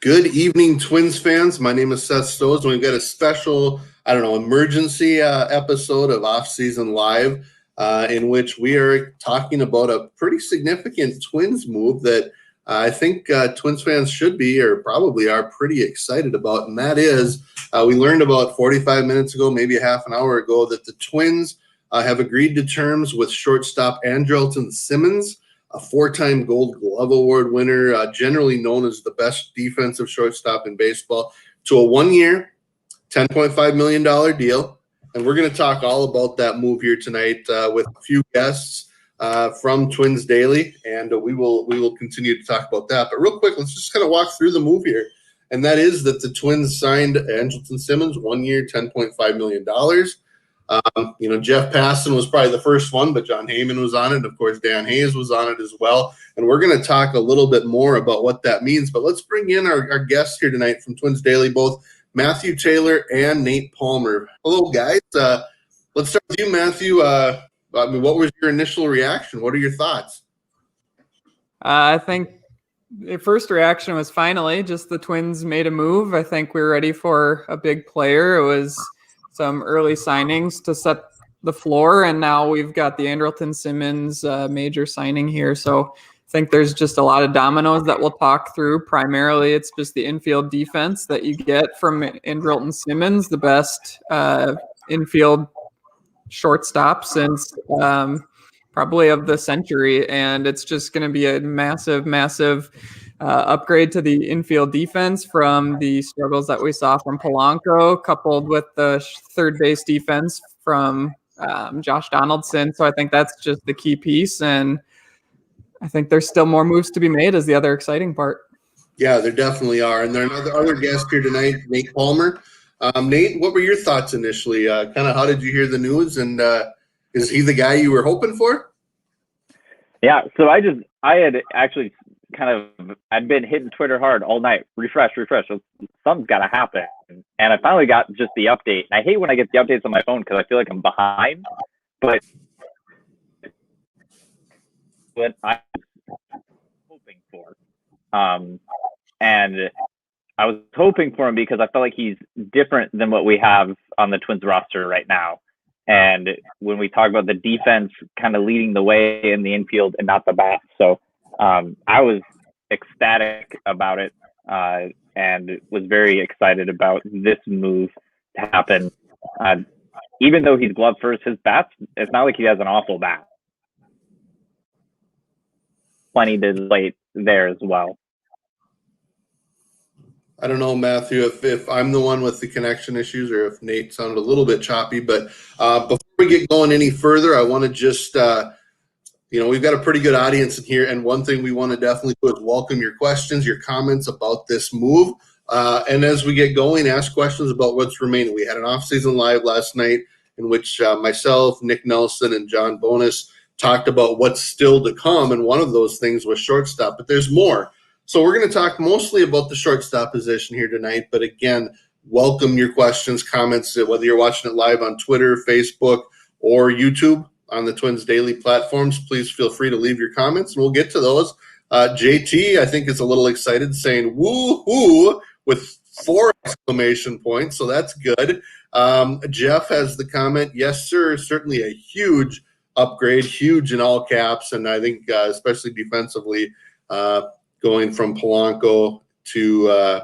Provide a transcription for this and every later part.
Good evening, Twins fans. My name is Seth Stows, and we've got a special, emergency episode of Offseason Live in which we are talking about a pretty significant Twins move that I think Twins fans should be or probably are pretty excited about, and that is we learned about 45 minutes ago, maybe a half an hour ago, that the Twins have agreed to terms with shortstop Andrelton Simmons, a four-time Gold Glove Award winner, generally known as the best defensive shortstop in baseball, to a one-year, $10.5 million deal. And we're going to talk all about that move here tonight with a few guests from Twins Daily, and we will continue to talk about that. But real quick, let's just kind of walk through the move here. And that is that the Twins signed Andrelton Simmons, 1 year, $10.5 million. Jeff Passan was probably the first one, but John Heyman was on it. Of course, Dan Hayes was on it as well. And we're going to talk a little bit more about what that means. But let's bring in our guests here tonight from Twins Daily, both Matthew Taylor and Nate Palmer. Hello, guys. Let's start with you, Matthew. What was your initial reaction? What are your thoughts? I think the first reaction was finally just the Twins made a move. I think we were ready for a big player. It was some early signings to set the floor, and now we've got the Andrelton Simmons major signing here. So I think there's just a lot of dominoes that we'll talk through. Primarily, it's just the infield defense that you get from Andrelton Simmons, the best infield shortstop since probably of the century, and it's just going to be a massive upgrade to the infield defense from the struggles that we saw from Polanco, coupled with the third base defense from Josh Donaldson. So I think that's just the key piece, and I think there's still more moves to be made is the other exciting part. Yeah, there definitely are. And there are other guests here tonight, Nate Palmer. Nate, what were your thoughts initially? Kind of how did you hear the news, and is he the guy you were hoping for? Yeah, so I had actually I'd been hitting Twitter hard all night. Refresh. So something's got to happen. And I finally got just the update. And I hate when I get the updates on my phone because I feel like I'm behind. But what I was hoping for. And I was hoping for him because I felt like he's different than what we have on the Twins roster right now. And when we talk about the defense kind of leading the way in the infield and not the bat. So I was ecstatic about it and was very excited about this move to happen. Even though he's glove first, his bats, it's not like he has an awful bat. Plenty to late there as well. I don't know, Matthew, if I'm the one with the connection issues or if Nate sounded a little bit choppy. But before we get going any further, I want to just we've got a pretty good audience in here, and one thing we want to definitely do is welcome your questions, your comments about this move. And as we get going, ask questions about what's remaining. We had an Offseason Live last night in which myself, Nick Nelson, and John Bonus talked about what's still to come, and one of those things was shortstop, but there's more. So we're going to talk mostly about the shortstop position here tonight, but again, welcome your questions, comments, whether you're watching it live on Twitter, Facebook, or YouTube on the Twins Daily platforms. Please feel free to leave your comments, and we'll get to those. JT, I think, is a little excited, saying woo-hoo with 4 exclamation points, so that's good. Jeff has the comment, yes, sir, certainly a huge upgrade, huge in all caps, and I think especially defensively, going from Polanco to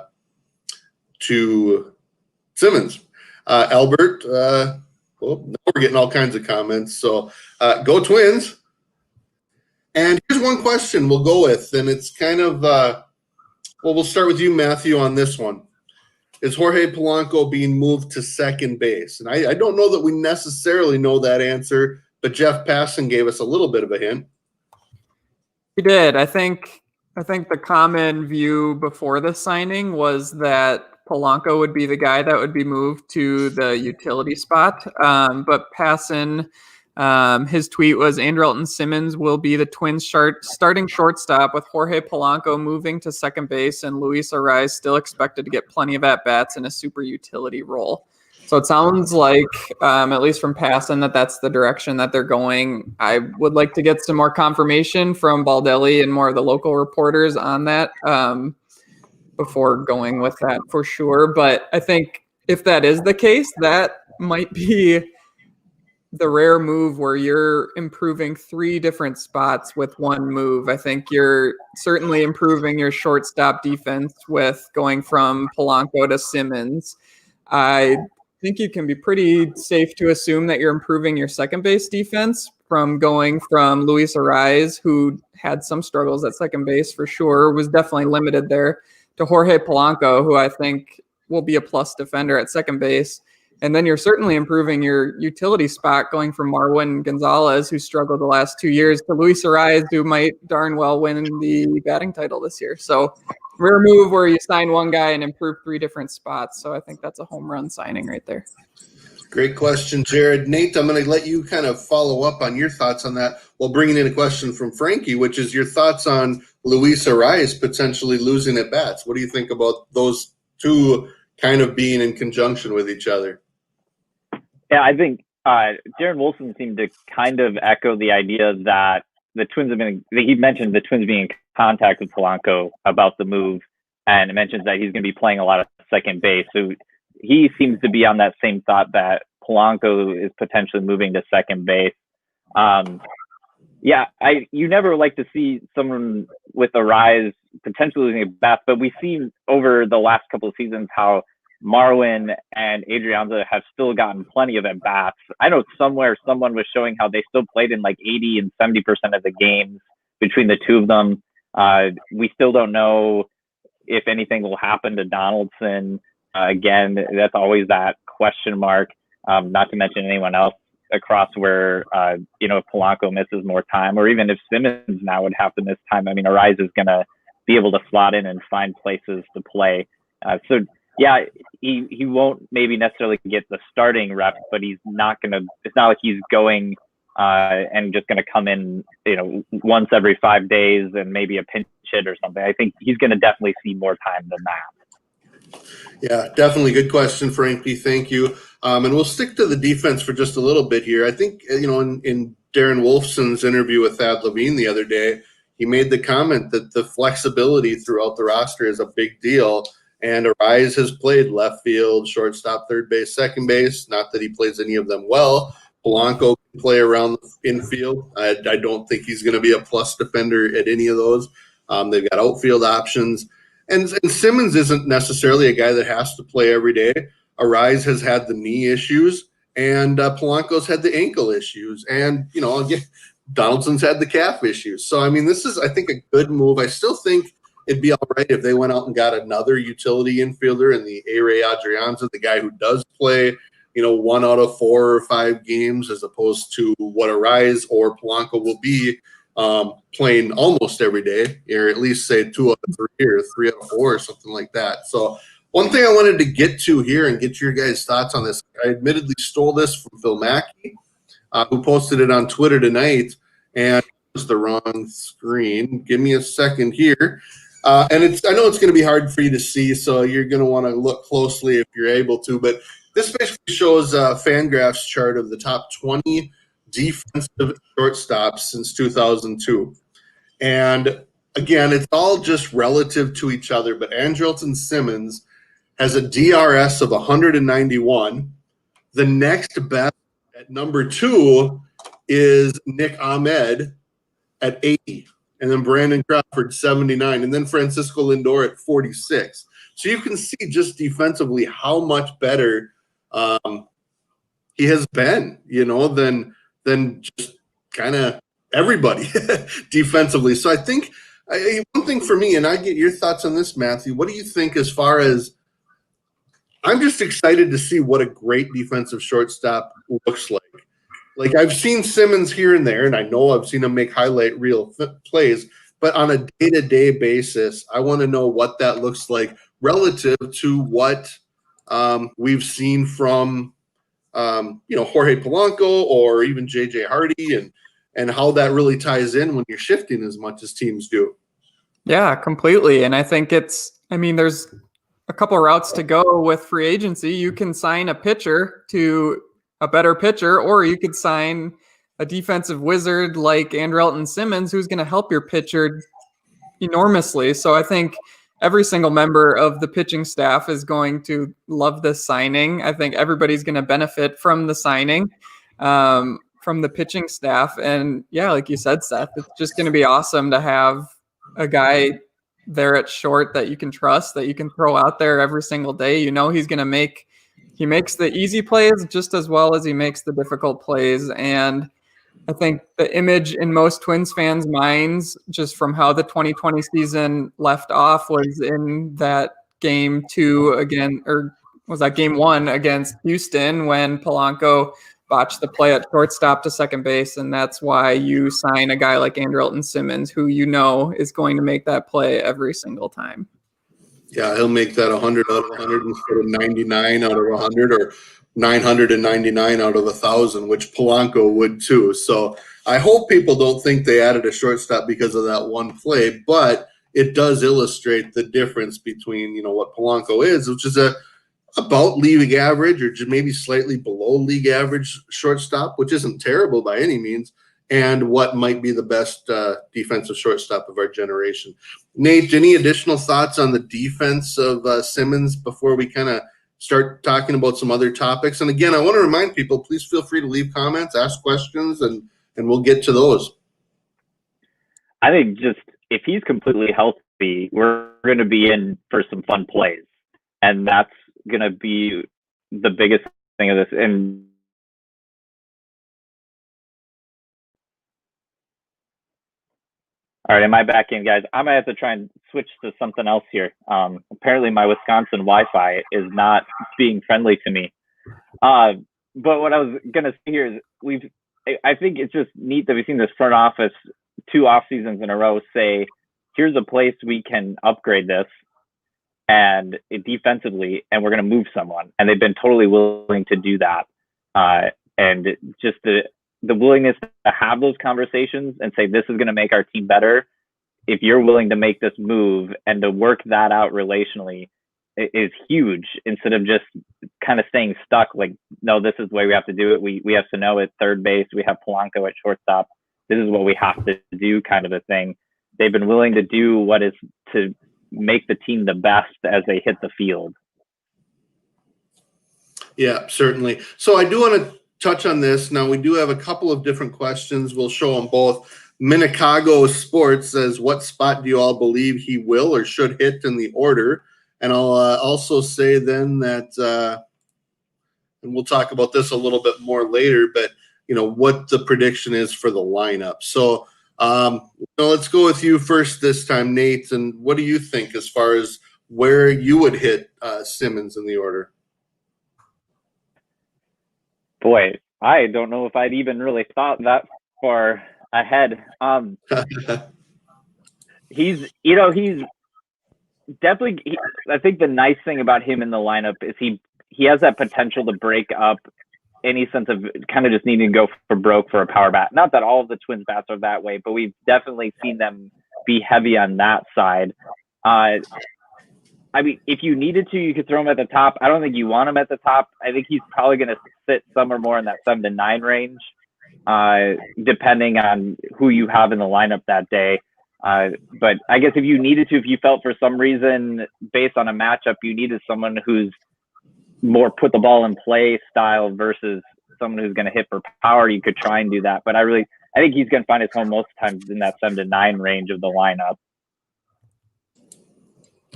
Simmons. Albert, now we're getting all kinds of comments. So go Twins. And here's one question we'll go with, and it's kind of we'll start with you, Matthew, on this one. Is Jorge Polanco being moved to second base? And I don't know that we necessarily know that answer, but Jeff Passan gave us a little bit of a hint. He did. I think the common view before the signing was that Polanco would be the guy that would be moved to the utility spot. But Passan, his tweet was Andrelton Simmons will be the Twins starting shortstop with Jorge Polanco moving to second base and Luis Arraez still expected to get plenty of at-bats in a super utility role. So it sounds like, at least from Passan, that's the direction that they're going. I would like to get some more confirmation from Baldelli and more of the local reporters on that. before going with that for sure. But I think if that is the case, that might be the rare move where you're improving 3 different spots with one move. I think you're certainly improving your shortstop defense with going from Polanco to Simmons. I think you can be pretty safe to assume that you're improving your second base defense from going from Luis Arraez, who had some struggles at second base for sure, was definitely limited there, to Jorge Polanco, who I think will be a plus defender at second base. And then you're certainly improving your utility spot going from Marwin Gonzalez, who struggled the last 2 years, to Luis Arraez, who might darn well win the batting title this year. So rare move where you sign one guy and improve 3 different spots. So I think that's a home run signing right there. Great question, Jared. Nate, I'm going to let you kind of follow up on your thoughts on that while bringing in a question from Frankie, which is your thoughts on Luis Arraez potentially losing at bats. What do you think about those two kind of being in conjunction with each other? Yeah, I think Darren Wolfson seemed to kind of echo the idea that the Twins have been, he mentioned the Twins being in contact with Polanco about the move, and it mentions that he's going to be playing a lot of second base. So he seems to be on that same thought that Polanco is potentially moving to second base. Yeah, you never like to see someone with a rise potentially losing a bat, but we've seen over the last couple of seasons how Marwin and Adrianza have still gotten plenty of at-bats. I know somewhere someone was showing how they still played in like 80 and 70% of the games between the two of them. We still don't know if anything will happen to Donaldson. Again, that's always that question mark, not to mention anyone else across where, if Polanco misses more time, or even if Simmons now would have to miss time. I mean, Arraez is going to be able to slot in and find places to play. Yeah, he won't maybe necessarily get the starting reps, but he's not going to, it's not like he's going and just going to come in, once every 5 days and maybe a pinch hit or something. I think he's going to definitely see more time than that. Yeah, definitely. Good question, Frankie. Thank you. And we'll stick to the defense for just a little bit here. I think, in Darren Wolfson's interview with Thad Levine the other day, he made the comment that the flexibility throughout the roster is a big deal. And Arraez has played left field, shortstop, third base, second base. Not that he plays any of them well. Polanco can play around the infield. I don't think he's going to be a plus defender at any of those. They've got outfield options. And Simmons isn't necessarily a guy that has to play every day. Arraez has had the knee issues, and Polanco's had the ankle issues. And, Donaldson's had the calf issues. So, this is, I think, a good move. I still think it'd be all right if they went out and got another utility infielder in the A-Ray Adrianza, the guy who does play, 1 out of 4 or 5 games, as opposed to what Arraez or Polanco will be playing almost every day, or at least say 2 out of 3 or 3 out of 4 or something like that. So one thing I wanted to get to here and get your guys' thoughts on this, I admittedly stole this from Phil Mackey, who posted it on Twitter tonight, and it was the wrong screen. Give me a second here. And I know it's going to be hard for you to see, so you're going to want to look closely if you're able to. But this basically shows Fangraph's chart of the top 20 defensive shortstops since 2002. And again, it's all just relative to each other. But Andrelton Simmons has a DRS of 191. The next best at number 2 is Nick Ahmed at 80. And then Brandon Crawford, 79. And then Francisco Lindor at 46. So you can see just defensively how much better he has been, than just kind of everybody defensively. So I think one thing for me, and I get your thoughts on this, Matthew, what do you think as far as – I'm just excited to see what a great defensive shortstop looks like. Like, I've seen Simmons here and there, and I know I've seen him make highlight reel plays, but on a day-to-day basis, I want to know what that looks like relative to what we've seen from, Jorge Polanco or even J.J. Hardy, and how that really ties in when you're shifting as much as teams do. Yeah, completely. And I think there's a couple routes to go with free agency. You can sign a pitcher to a better pitcher, or you could sign a defensive wizard like Andrelton Simmons, who's going to help your pitcher enormously. So I think every single member of the pitching staff is going to love this signing. I think everybody's going to benefit from the signing, from the pitching staff. And yeah, like you said, Seth, it's just going to be awesome to have a guy there at short that you can trust, that you can throw out there every single day. He's going to he makes the easy plays just as well as he makes the difficult plays. And I think the image in most Twins fans' minds, just from how the 2020 season left off, was in that game 2 again, or was that game 1 against Houston when Polanco botched the play at shortstop to second base. And that's why you sign a guy like Andrelton Simmons, who is going to make that play every single time. Yeah, he'll make that 100 out of 100 instead of 99 out of 100, or 999 out of 1,000, which Polanco would too. So I hope people don't think they added a shortstop because of that one play, but it does illustrate the difference between, what Polanco is, which is about league average or just maybe slightly below league average shortstop, which isn't terrible by any means, and what might be the best defensive shortstop of our generation. Nate, any additional thoughts on the defense of Simmons before we kind of start talking about some other topics? And again, I want to remind people, please feel free to leave comments, ask questions, and we'll get to those. I think just if he's completely healthy, we're going to be in for some fun plays. And that's going to be the biggest thing of this. And all right, am I back in, guys? I'm going to have to try and switch to something else here. Apparently my Wisconsin Wi-Fi is not being friendly to me. But what I was going to say here is I think it's just neat that we've seen this front office 2 off seasons in a row say, here's a place we can upgrade this and defensively, and we're going to move someone. And they've been totally willing to do that. And just the willingness to have those conversations and say, this is going to make our team better. If you're willing to make this move and to work that out relationally is huge, instead of just kind of staying stuck. Like, no, this is the way we have to do it. We have Sano at third base. We have Polanco at shortstop. This is what we have to do, kind of a thing. They've been willing to do what is to make the team the best as they hit the field. Yeah, certainly. So I do want to touch on this. Now, we do have a couple of different questions. We'll show them both. Minicago Sports says, what spot do you all believe he will or should hit in the order? And I'll also say then that, and we'll talk about this a little bit more later, but, what the prediction is for the lineup. So let's go with you first this time, Nate. And what do you think as far as where you would hit Simmons in the order? Boy, I don't know if I'd even really thought that far ahead. He's definitely. I think the nice thing about him in the lineup is he has that potential to break up any sense of kind of just needing to go for broke for a power bat. Not that all of the Twins bats are that way, but we've definitely seen them be heavy on that side. I mean, if you needed to, you could throw him at the top. I don't think you want him at the top. I think he's probably going to sit somewhere more in that 7 to 9 range, depending on who you have in the lineup that day. But I guess if you needed to, if you felt for some reason based on a matchup, you needed someone who's more put the ball in play style versus someone who's going to hit for power, you could try and do that. But I think he's going to find his home most times in that 7 to 9 range of the lineup.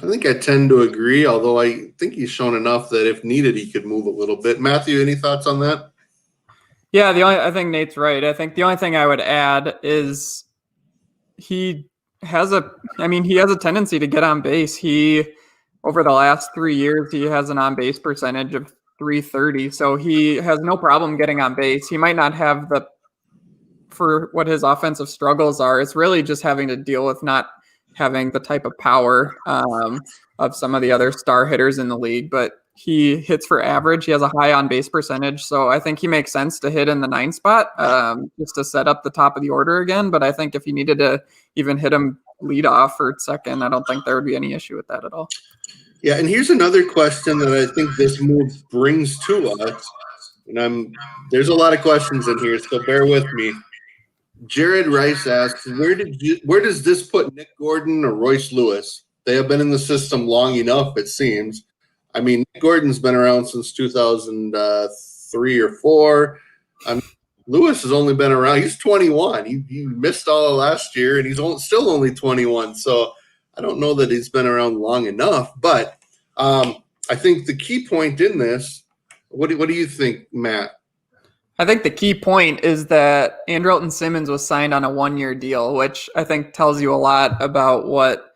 I think I tend to agree, although I think he's shown enough that if needed, he could move a little bit. Matthew, any thoughts on that? Yeah, I think Nate's right. I think the only thing I would add is he has a tendency to get on base. Over the last 3 years, he has an on-base percentage of .330, so he has no problem getting on base. He might not have for what his offensive struggles are, it's really just having to deal with not having the type of power of some of the other star hitters in the league, but he hits for average. He has a high on-base percentage, so I think he makes sense to hit in the 9 spot just to set up the top of the order again, but I think if you needed to even hit him lead off or second, I don't think there would be any issue with that at all. Yeah, and here's another question that I think this move brings to us. And there's a lot of questions in here, so bear with me. Jared Rice asks, where does this put Nick Gordon or Royce Lewis They have been in the system long enough, it seems. I mean, Nick Gordon's been around since 2003 or 4. I mean, Lewis has only been around. He's 21. He missed all of last year, and he's still only 21. So I don't know that he's been around long enough. But I think the key point in this, what do you think, Matt? I think the key point is that Andrelton Simmons was signed on a 1-year deal, which I think tells you a lot about what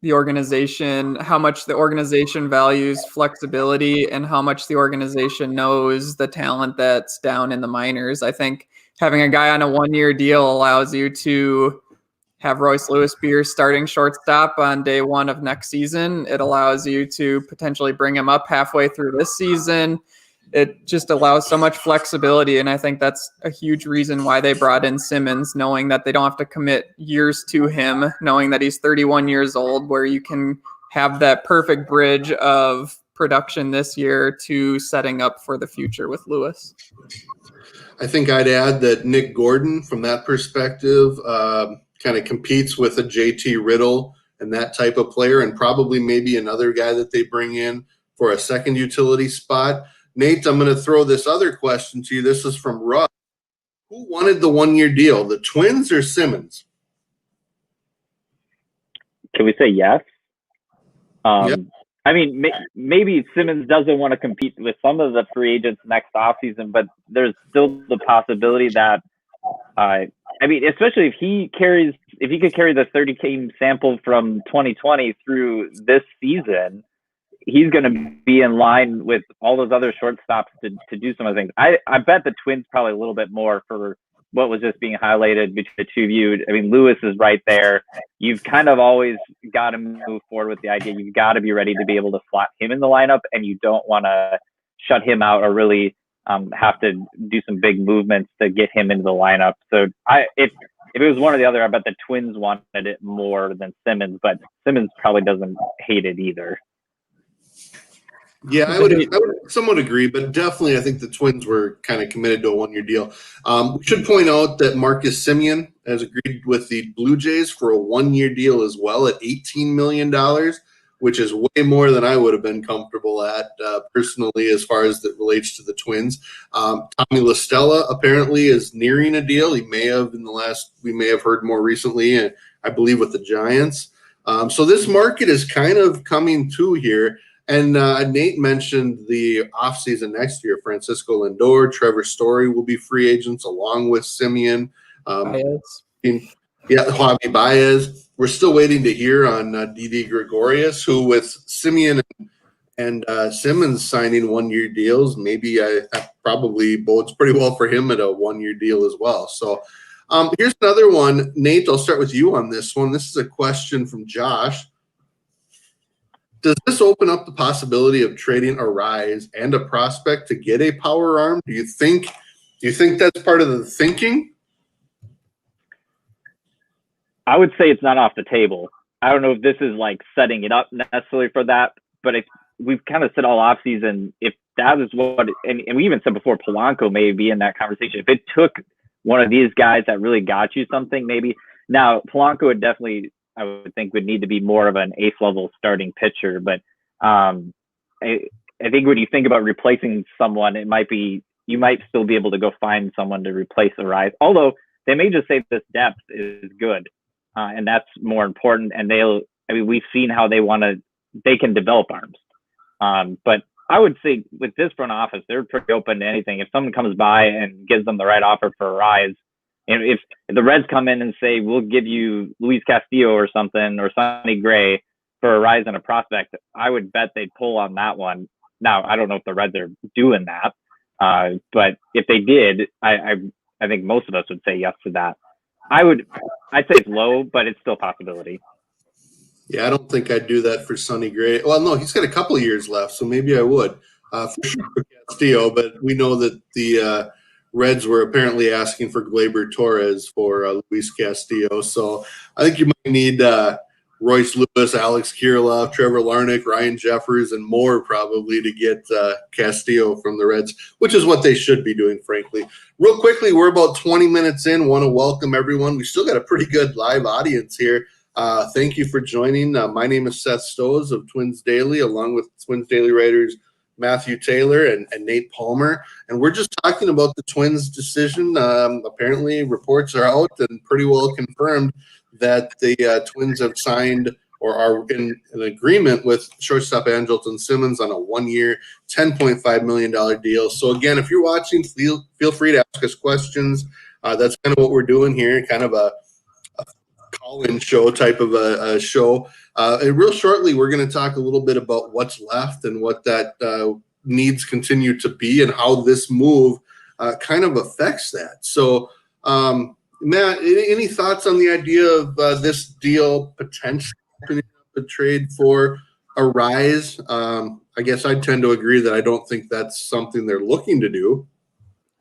the organization, how much the organization values flexibility and how much the organization knows the talent that's down in the minors. I think having a guy on a 1-year deal allows you to have Royce Lewis be your starting shortstop on day 1 of next season. It allows you to potentially bring him up halfway through this season. It just allows so much flexibility, and I think that's a huge reason why they brought in Simmons, knowing that they don't have to commit years to him, knowing that he's 31 years old, where you can have that perfect bridge of production this year to setting up for the future with Lewis. I think I'd add that Nick Gordon, from that perspective, kind of competes with a JT Riddle and that type of player, and probably maybe another guy that they bring in for a second utility spot. Nate, I'm going to throw this other question to you. This is from Russ. Who wanted the 1-year deal, the Twins or Simmons? Can we say yes? Yep. I mean, maybe Simmons doesn't want to compete with some of the free agents next offseason, but there's still the possibility that, I mean, especially if he could carry the 30-game sample from 2020 through this season, he's going to be in line with all those other shortstops to do some of the things. I bet the Twins probably a little bit more for what was just being highlighted between the two of you. I mean, Lewis is right there. You've kind of always got to move forward with the idea. You've got to be ready to be able to slot him in the lineup, and you don't want to shut him out or really have to do some big movements to get him into the lineup. So if it was one or the other, I bet the Twins wanted it more than Simmons, but Simmons probably doesn't hate it either. Yeah, I would somewhat agree, but definitely I think the Twins were kind of committed to a 1-year deal. We should point out that Marcus Semien has agreed with the Blue Jays for a 1-year deal as well at $18 million, which is way more than I would have been comfortable at personally as far as that relates to the Twins. Tommy LaStella apparently is nearing a deal. We may have heard more recently, and I believe with the Giants. So this market is kind of coming to here. And Nate mentioned the offseason next year. Francisco Lindor, Trevor Story will be free agents along with Semien. Javi Baez. We're still waiting to hear on Didi Gregorius, who with Semien and Simmons signing 1-year deals, maybe that probably bodes pretty well for him at a 1-year deal as well. So here's another one. Nate, I'll start with you on this one. This is a question from Josh. Does this open up the possibility of trading a rise and a prospect to get a power arm? Do you think that's part of the thinking? I would say it's not off the table. I don't know if this is like setting it up necessarily for that, but if we've kind of said all offseason, if that is what, and we even said before, Polanco may be in that conversation. If it took one of these guys that really got you something, maybe. Now, Polanco would definitely, I would think, would need to be more of an ace level starting pitcher. But I think when you think about replacing someone, you might still be able to go find someone to replace a rise. Although they may just say this depth is good, and that's more important. And we've seen how they can develop arms. But I would say with this front office, they're pretty open to anything. If someone comes by and gives them the right offer for a rise, and if the Reds come in and say, we'll give you Luis Castillo or something, or Sonny Gray for a rise and a prospect, I would bet they'd pull on that one. Now, I don't know if the Reds are doing that, but if they did, I think most of us would say yes to that. I'd say it's low, but it's still a possibility. Yeah, I don't think I'd do that for Sonny Gray. Well, no, he's got a couple of years left, so maybe I would for sure for Castillo, but we know that the Reds were apparently asking for Gleyber Torres for Luis Castillo. So I think you might need Royce Lewis, Alex Kirilloff, Trevor Larnach, Ryan Jeffers, and more probably to get Castillo from the Reds, which is what they should be doing, frankly. Real quickly, we're about 20 minutes in. Want to welcome everyone. We still got a pretty good live audience here. Thank you for joining. My name is Seth Stowes of Twins Daily, along with Twins Daily writers Matthew Taylor and Nate Palmer. And we're just talking about the Twins' decision. Apparently, reports are out and pretty well confirmed that the Twins have signed or are in an agreement with shortstop Andrelton Simmons on a 1-year, $10.5 million deal. So again, if you're watching, feel free to ask us questions. That's kind of what we're doing here, kind of a call-in show type of a show. And real shortly, we're going to talk a little bit about what's left and what that needs continue to be and how this move kind of affects that. So, Matt, any thoughts on the idea of this deal potentially opening up a trade for a rise? I guess I tend to agree that I don't think that's something they're looking to do.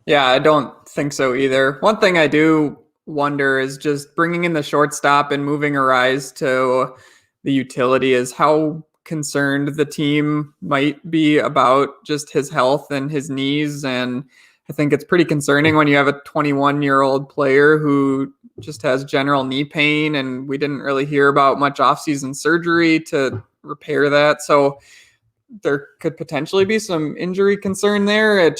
Yeah, I don't think so either. One thing I do wonder is just bringing in the shortstop and moving Arise to the utility is how concerned the team might be about just his health and his knees. And I think it's pretty concerning when you have a 21-year-old player who just has general knee pain, and we didn't really hear about much offseason surgery to repair that. So there could potentially be some injury concern there.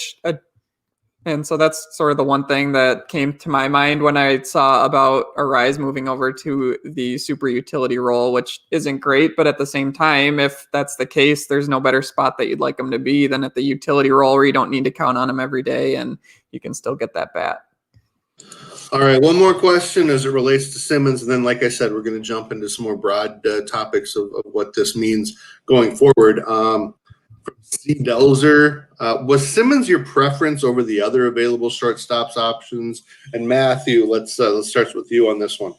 And so that's sort of the one thing that came to my mind when I saw about Arise moving over to the super utility role, which isn't great. But at the same time, if that's the case, there's no better spot that you'd like him to be than at the utility role where you don't need to count on him every day and you can still get that bat. All right, one more question as it relates to Simmons. And then, like I said, we're going to jump into some more broad topics of what this means going forward. C. Delzer, was Simmons your preference over the other available shortstops options? And Matthew, let's start with you on this one.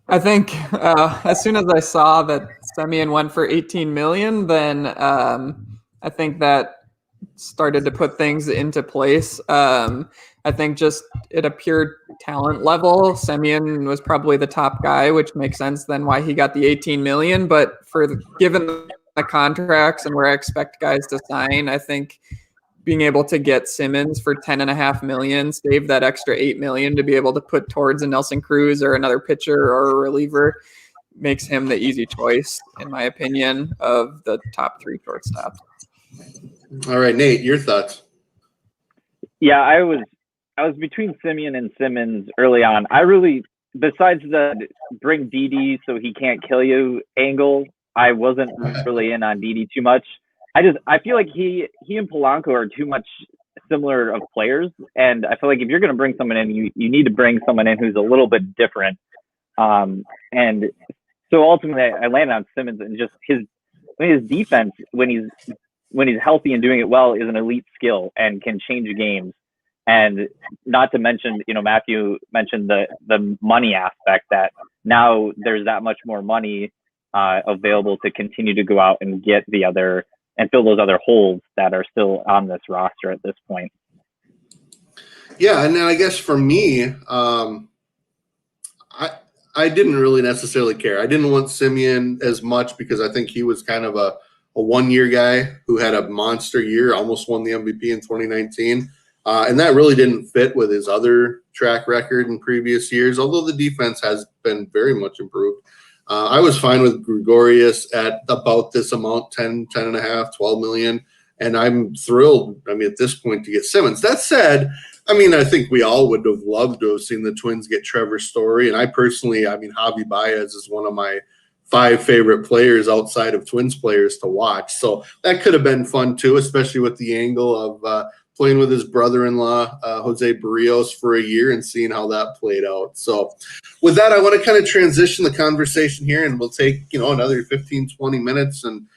I think as soon as I saw that Semien went for $18 million, then I think that started to put things into place. I think just at a pure talent level, Semien was probably the top guy, which makes sense then why he got the $18 million. But given the contracts and where I expect guys to sign, I think being able to get Simmons for $10.5 million, save that extra $8 million to be able to put towards a Nelson Cruz or another pitcher or a reliever makes him the easy choice, in my opinion, of the top three shortstops. All right, Nate, your thoughts? Yeah, I was between Semien and Simmons early on. I really, besides the bring Didi so he can't kill you angle, I wasn't really in on Didi too much. I feel like he and Polanco are too much similar of players, and I feel like if you're going to bring someone in, you need to bring someone in who's a little bit different. And so ultimately, I landed on Simmons, and just his defense when he's healthy and doing it well is an elite skill and can change games. And not to mention, Matthew mentioned the money aspect, that now there's that much more money available to continue to go out and get the other and fill those other holes that are still on this roster at this point. Yeah, and then I guess for me, I didn't really necessarily care. I didn't want Semien as much because I think he was kind of a 1-year guy who had a monster year, almost won the MVP in 2019. And that really didn't fit with his other track record in previous years, although the defense has been very much improved. I was fine with Gregorius at about this amount, 10 and a half, 12 million. And I'm thrilled, at this point, to get Simmons. That said, I think we all would have loved to have seen the Twins get Trevor Story. And I personally, Javi Baez is one of my 5 favorite players outside of Twins players to watch. So that could have been fun too, especially with the angle of playing with his brother-in-law, Jose Barrios, for a year and seeing how that played out. So with that, I want to kind of transition the conversation here, and we'll take, another 15, 20 minutes, and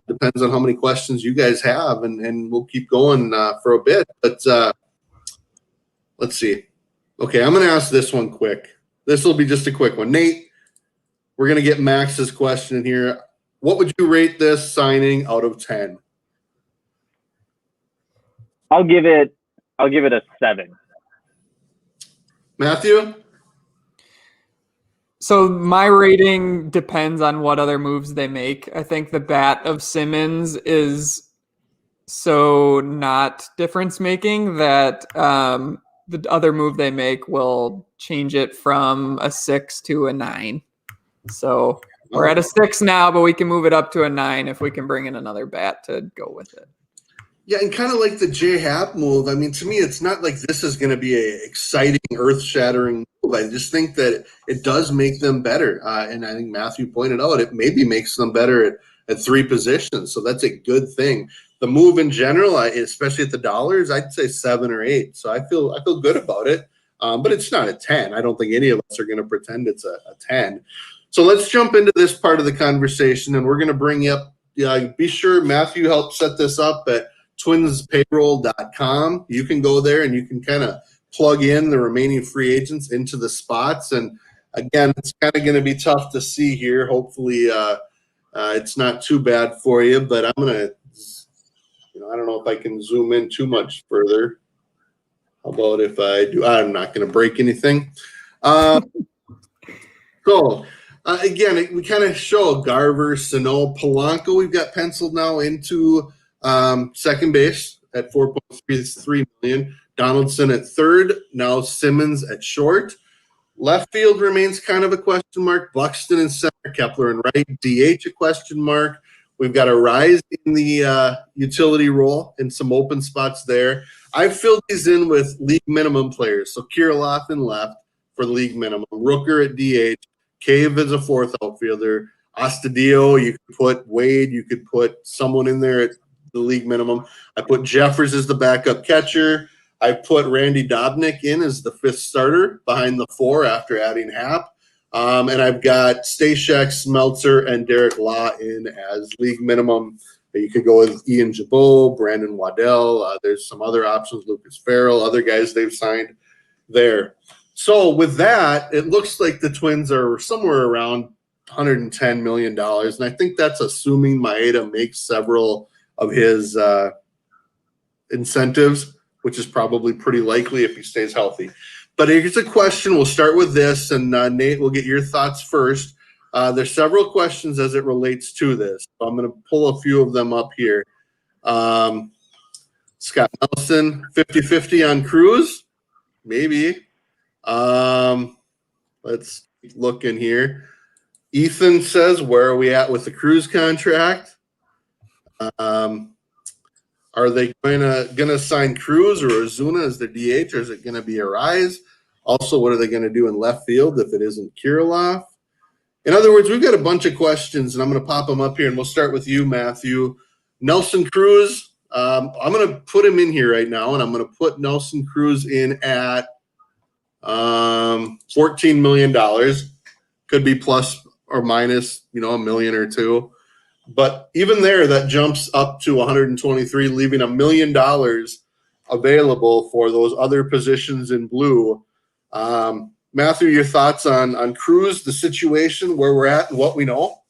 depends on how many questions you guys have, and we'll keep going for a bit. But let's see. Okay, I'm going to ask this one quick. This will be just a quick one. Nate, we're going to get Max's question in here. What would you rate this signing out of 10? I'll give it a 7. Matthew? So my rating depends on what other moves they make. I think the bat of Simmons is so not difference making that the other move they make will change it from a 6 to a 9. So we're at a 6 now, but we can move it up to a 9 if we can bring in another bat to go with it. Yeah, and kind of like the J Happ move. I mean, to me, it's not like this is going to be an exciting, earth-shattering move. I just think that it does make them better. And I think Matthew pointed out it maybe makes them better at 3 positions. So that's a good thing. The move in general, especially at the dollars, I'd say 7 or 8. So I feel good about it. But it's not a 10. I don't think any of us are going to pretend it's a 10. So let's jump into this part of the conversation, and we're going to bring you up. Be sure Matthew helped set this up at twinspayroll.com. You can go there and you can kind of plug in the remaining free agents into the spots. And again, it's kind of going to be tough to see here. Hopefully it's not too bad for you, but I'm going to, I don't know if I can zoom in too much further. How about if I do? I'm not going to break anything. Again, we kind of show Garver, Sano, Polanco. We've got penciled now into second base at $4.33 million. Donaldson at third. Now Simmons at short. Left field remains kind of a question mark. Buxton in center. Kepler in right. DH a question mark. We've got a rise in the utility role and some open spots there. I've filled these in with league minimum players. So Kirilloff in left for the league minimum. Rooker at DH. Cave as a fourth outfielder. Astudillo, you could put Wade. You could put someone in there at the league minimum. I put Jeffers as the backup catcher. I put Randy Dobnik in as the 5th starter behind the 4 after adding Happ. And I've got Stashak, Smeltzer, and Derek Law in as league minimum. You could go with Ian Jabot, Brandon Waddell. There's some other options, Lucas Farrell, other guys they've signed there. So with that, it looks like the Twins are somewhere around $110 million. And I think that's assuming Maeda makes several of his incentives, which is probably pretty likely if he stays healthy. But here's a question. We'll start with this, and Nate, we'll get your thoughts first. There's several questions as it relates to this. So I'm going to pull a few of them up here. Scott Nelson, 50-50 on Cruz? Maybe. Let's look in here. Ethan says, where are we at with the Cruz contract? Are they gonna sign Cruz or Ozuna as their DH, or is it gonna be a rise? Also, what are they gonna do in left field if it isn't Kirilloff? In other words, we've got a bunch of questions, and I'm gonna pop them up here, and we'll start with you, Matthew. Nelson Cruz, I'm gonna put him in here right now, and I'm gonna put Nelson Cruz in at $14 million. Could be plus or minus, $1 million or $2 million. But even there, that jumps up to 123, leaving $1 million available for those other positions in blue. Matthew, your thoughts on Cruz, the situation, where we're at, and what we know?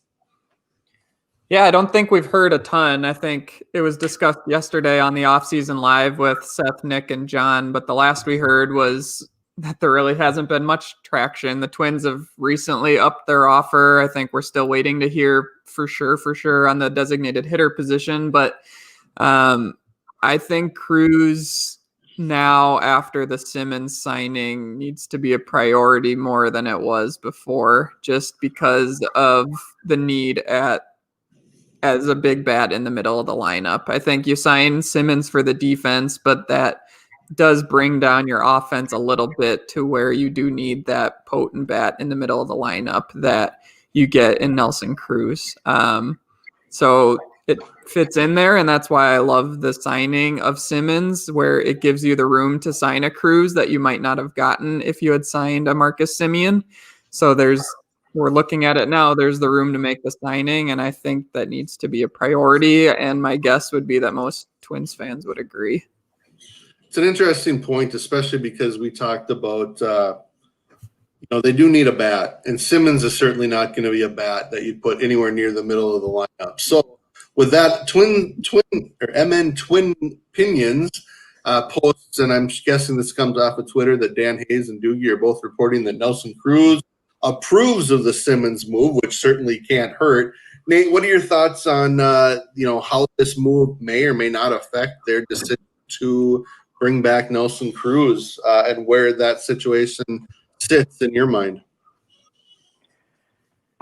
Yeah, I don't think we've heard a ton. I think it was discussed yesterday on the Offseason Live with Seth, Nick, and John, but the last we heard was that there really hasn't been much traction. The Twins have recently upped their offer. I think we're still waiting to hear for sure on the designated hitter position. But I think Cruz now, after the Simmons signing, needs to be a priority more than it was before, just because of the need as a big bat in the middle of the lineup. I think you sign Simmons for the defense, but that does bring down your offense a little bit to where you do need that potent bat in the middle of the lineup that you get in Nelson Cruz. So it fits in there, and that's why I love the signing of Simmons, where it gives you the room to sign a Cruz that you might not have gotten if you had signed a Marcus Semien. So we're looking at it now, there's the room to make the signing, and I think that needs to be a priority, and my guess would be that most Twins fans would agree. It's an interesting point, especially because we talked about, they do need a bat, and Simmons is certainly not going to be a bat that you'd put anywhere near the middle of the lineup. So with that, MN Twin Opinions posts, and I'm guessing this comes off of Twitter, that Dan Hayes and Doogie are both reporting that Nelson Cruz approves of the Simmons move, which certainly can't hurt. Nate, what are your thoughts on, how this move may or may not affect their decision to bring back Nelson Cruz and where that situation sits in your mind?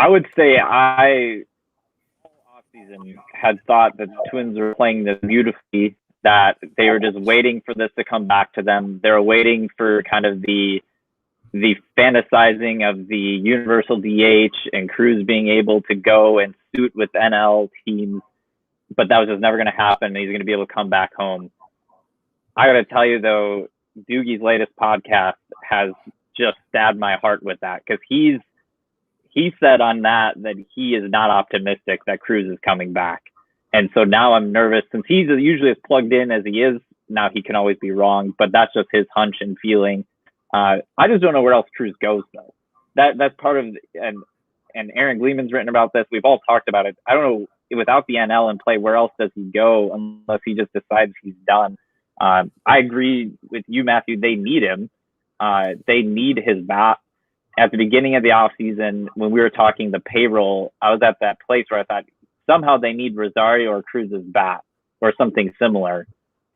I would say all offseason had thought that the Twins were playing this beautifully, that they were just waiting for this to come back to them. They were waiting for kind of the fantasizing of the universal DH and Cruz being able to go and suit with NL teams, but that was just never going to happen. He's going to be able to come back home. I got to tell you, though, Doogie's latest podcast has just stabbed my heart with that, because he said on that he is not optimistic that Cruz is coming back. And so now I'm nervous, since he's usually as plugged in as he is. Now he can always be wrong, but that's just his hunch and feeling. I just don't know where else Cruz goes, though. That's part of, and Aaron Gleeman's written about this. We've all talked about it. I don't know, without the NL in play, where else does he go unless he just decides he's done? I agree with you, Matthew. They need him. They need his bat. At the beginning of the offseason, when we were talking the payroll, I was at that place where I thought somehow they need Rosario or Cruz's bat or something similar.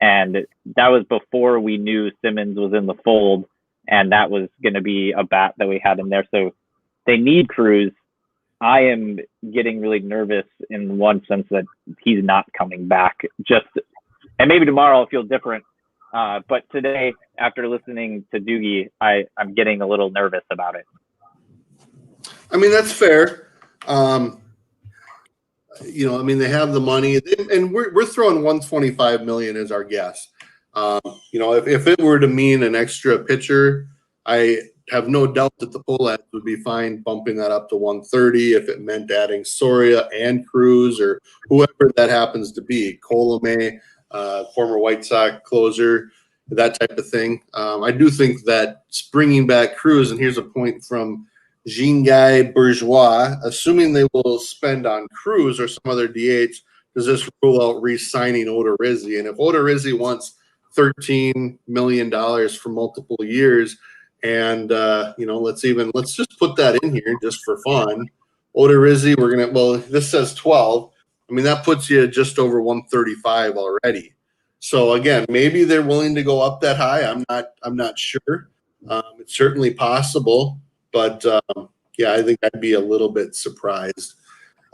And that was before we knew Simmons was in the fold, and that was going to be a bat that we had in there. So they need Cruz. I am getting really nervous in one sense that he's not coming back. And maybe tomorrow I'll feel different. But today, after listening to Doogie, I'm getting a little nervous about it. I mean, that's fair. They have the money, and we're throwing $125 million as our guess. If it were to mean an extra pitcher, I have no doubt that the Pohlad would be fine bumping that up to 130 if it meant adding Soria and Cruz or whoever that happens to be, Colome, former White Sox closer, that type of thing. I do think that bringing back Cruz, and here's a point from Jean-Guy Bourgeois, assuming they will spend on Cruz or some other DH, does this rule out re-signing Odorizzi? And if Odorizzi wants $13 million for multiple years, and let's just put that in here just for fun. Odorizzi, this says 12. I mean, that puts you just over 135 already. So again, maybe they're willing to go up that high. I'm not sure. It's certainly possible, but I think I'd be a little bit surprised.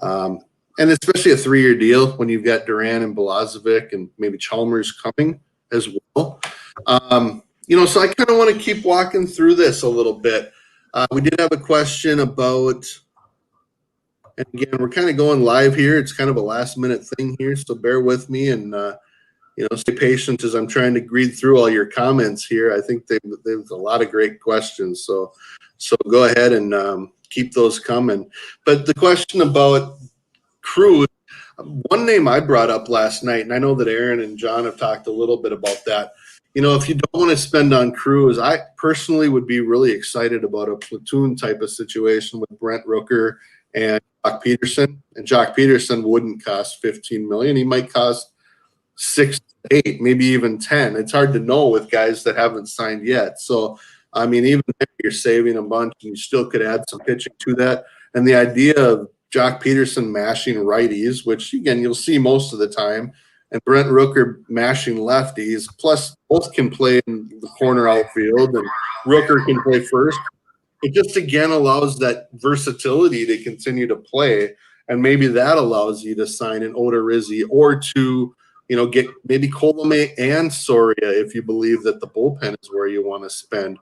And especially a 3-year deal when you've got Duran and Balazovic and maybe Chalmers coming as well. So I kind of want to keep walking through this a little bit. We did have a question about, and again, we're kind of going live here. It's kind of a last-minute thing here, so bear with me and stay patient as I'm trying to read through all your comments here. I think there's a lot of great questions, so go ahead and keep those coming. But the question about Cruz, one name I brought up last night, and I know that Aaron and John have talked a little bit about that. If you don't want to spend on Cruz, I personally would be really excited about a platoon type of situation with Brent Rooker and Jock Peterson. And Jock Peterson wouldn't cost $15 million. He might cost 6 to 8, maybe even 10. It's hard to know with guys that haven't signed yet. So, I mean, even if you're saving a bunch, and you still could add some pitching to that. And the idea of Jock Peterson mashing righties, which, again, you'll see most of the time, and Brent Rooker mashing lefties, plus both can play in the corner outfield, and Rooker can play first. It just, again, allows that versatility to continue to play, and maybe that allows you to sign an Odorizzi or to, get maybe Colome and Soria if you believe that the bullpen is where you want to spend.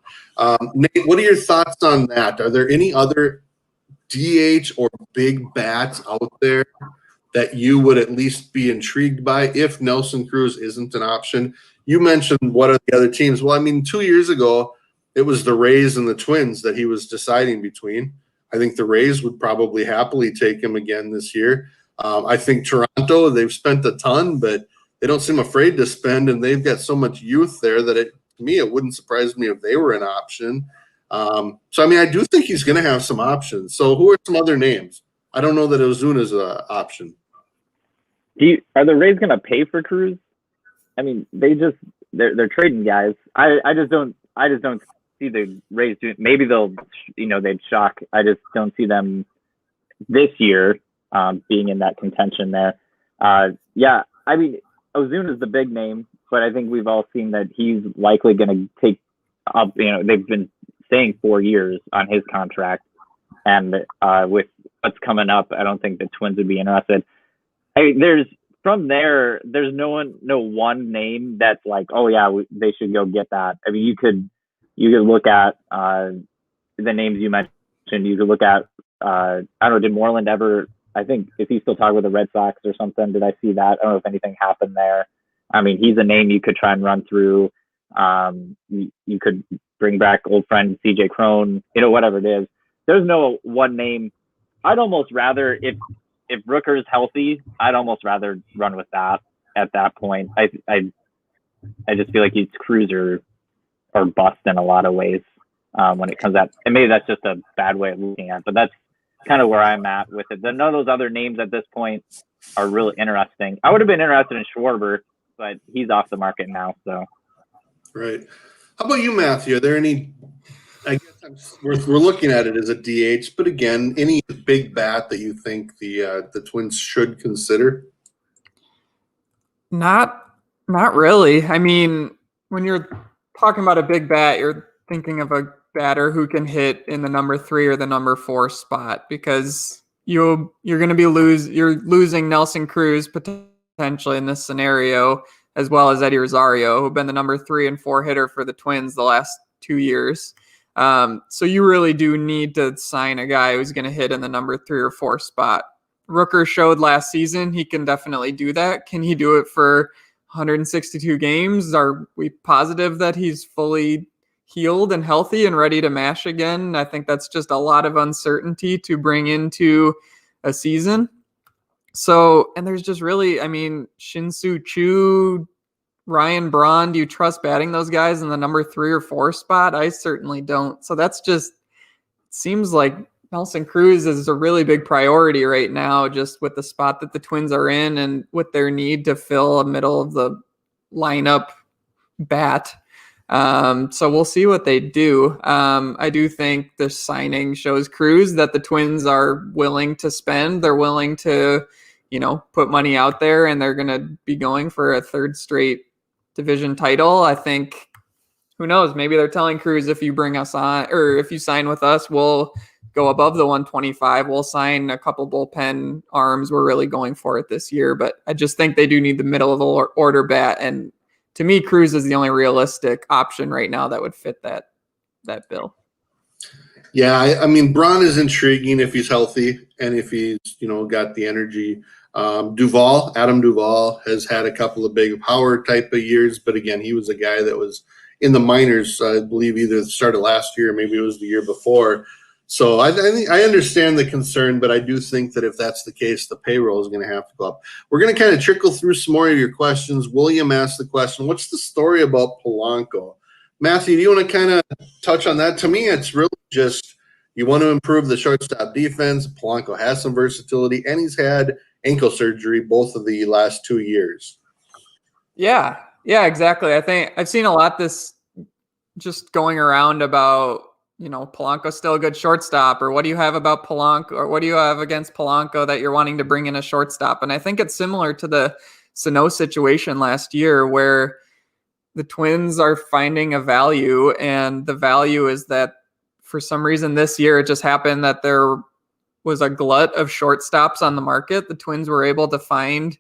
Nate, what are your thoughts on that? Are there any other DH or big bats out there that you would at least be intrigued by if Nelson Cruz isn't an option? You mentioned what are the other teams. Well, I mean, 2 years ago, it was the Rays and the Twins that he was deciding between. I think the Rays would probably happily take him again this year. I think Toronto, they've spent a ton, but they don't seem afraid to spend, and they've got so much youth there that to me, it wouldn't surprise me if they were an option. So, I mean, I do think he's going to have some options. So who are some other names? I don't know that Ozuna's an option. Are the Rays going to pay for Cruz? I mean, they're trading guys. I just don't see the Rays doing. Maybe they'd shock. I just don't see them this year being in that contention there. I mean, Ozuna's the big name, but I think we've all seen that he's likely going to take up. They've been saying 4 years on his contract, and with what's coming up, I don't think the Twins would be interested. There's no one name that's like, oh yeah, they should go get that. I mean, you could look at the names you mentioned. You could look at I don't know, did Moreland ever? I think, is he still talking with the Red Sox or something? Did I see that? I don't know if anything happened there. I mean, he's a name you could try and run through. You could bring back old friend CJ Crone, whatever it is. There's no one name. I'd almost rather, if Rooker's healthy, I'd almost rather run with that at that point. I just feel like he's cruiser or bust in a lot of ways when it comes out. And maybe that's just a bad way of looking at it, but that's kind of where I'm at with it. None of those other names at this point are really interesting. I would have been interested in Schwarber, but he's off the market now. So, right. How about you, Matthew? Are there any? I guess we're looking at it as a DH, but again, any big bat that you think the Twins should consider? Not really. I mean, when you're talking about a big bat, you're thinking of a batter who can hit in the number 3 or the number 4 spot, because you're going to be losing Nelson Cruz potentially in this scenario, as well as Eddie Rosario, who've been the number 3 and 4 hitter for the Twins the last 2 years. So you really do need to sign a guy who's going to hit in the number 3 or 4 spot. Rooker showed last season he can definitely do that. Can he do it for 162 games? Are we positive that he's fully healed and healthy and ready to mash again? I think that's just a lot of uncertainty to bring into a season. So, and there's just really, I mean, Shin-Soo Choo, Ryan Braun, do you trust batting those guys in the number 3 or 4 spot? I certainly don't. So that's just, seems like Nelson Cruz is a really big priority right now, just with the spot that the Twins are in and with their need to fill a middle of the lineup bat. So we'll see what they do. I do think the signing shows Cruz that the Twins are willing to spend. They're willing to, put money out there, and they're going to be going for a 3rd straight division title. I think, who knows, maybe they're telling Cruz, if you bring us on, or if you sign with us, we'll go above the 125. We'll sign a couple bullpen arms. We're really going for it this year. But I just think they do need the middle of the order bat. And to me, Cruz is the only realistic option right now that would fit that bill. Yeah, I mean, Braun is intriguing if he's healthy and if he's, got the energy. Adam Duvall has had a couple of big power type of years, but again, he was a guy that was in the minors, I believe, either the start of last year, or maybe it was the year before. So I understand the concern, but I do think that if that's the case, the payroll is going to have to go up. We're going to kind of trickle through some more of your questions. William asked the question, what's the story about Polanco? Matthew, do you want to kind of touch on that? To me, it's really just you want to improve the shortstop defense. Polanco has some versatility, and he's had ankle surgery both of the last 2 years. Yeah, exactly. I think I've seen a lot this just going around about, Polanco's still a good shortstop, or what do you have about Polanco, or what do you have against Polanco that you're wanting to bring in a shortstop? And I think it's similar to the Sano situation last year, where the Twins are finding a value, and the value is that for some reason this year it just happened that there was a glut of shortstops on the market. The Twins were able to find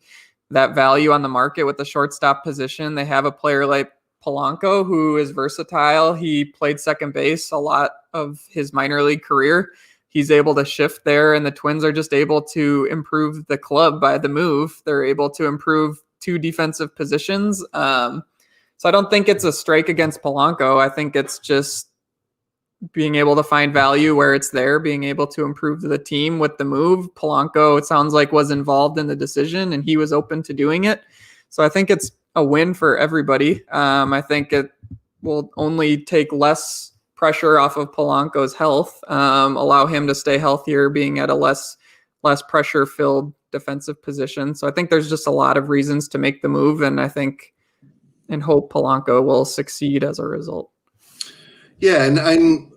that value on the market with the shortstop position. They have a player like Polanco who is versatile. He played second base a lot of his minor league career. He's able to shift there, and the Twins are just able to improve the club by the move. They're able to improve 2 defensive positions. So I don't think it's a strike against Polanco. I think it's just being able to find value where it's there, being able to improve the team with the move. Polanco, it sounds like, was involved in the decision, and he was open to doing it. So I think it's a win for everybody. I think it will only take less pressure off of Polanco's health, allow him to stay healthier, being at a less pressure-filled defensive position. So I think there's just a lot of reasons to make the move, and I think and hope Polanco will succeed as a result. Yeah, and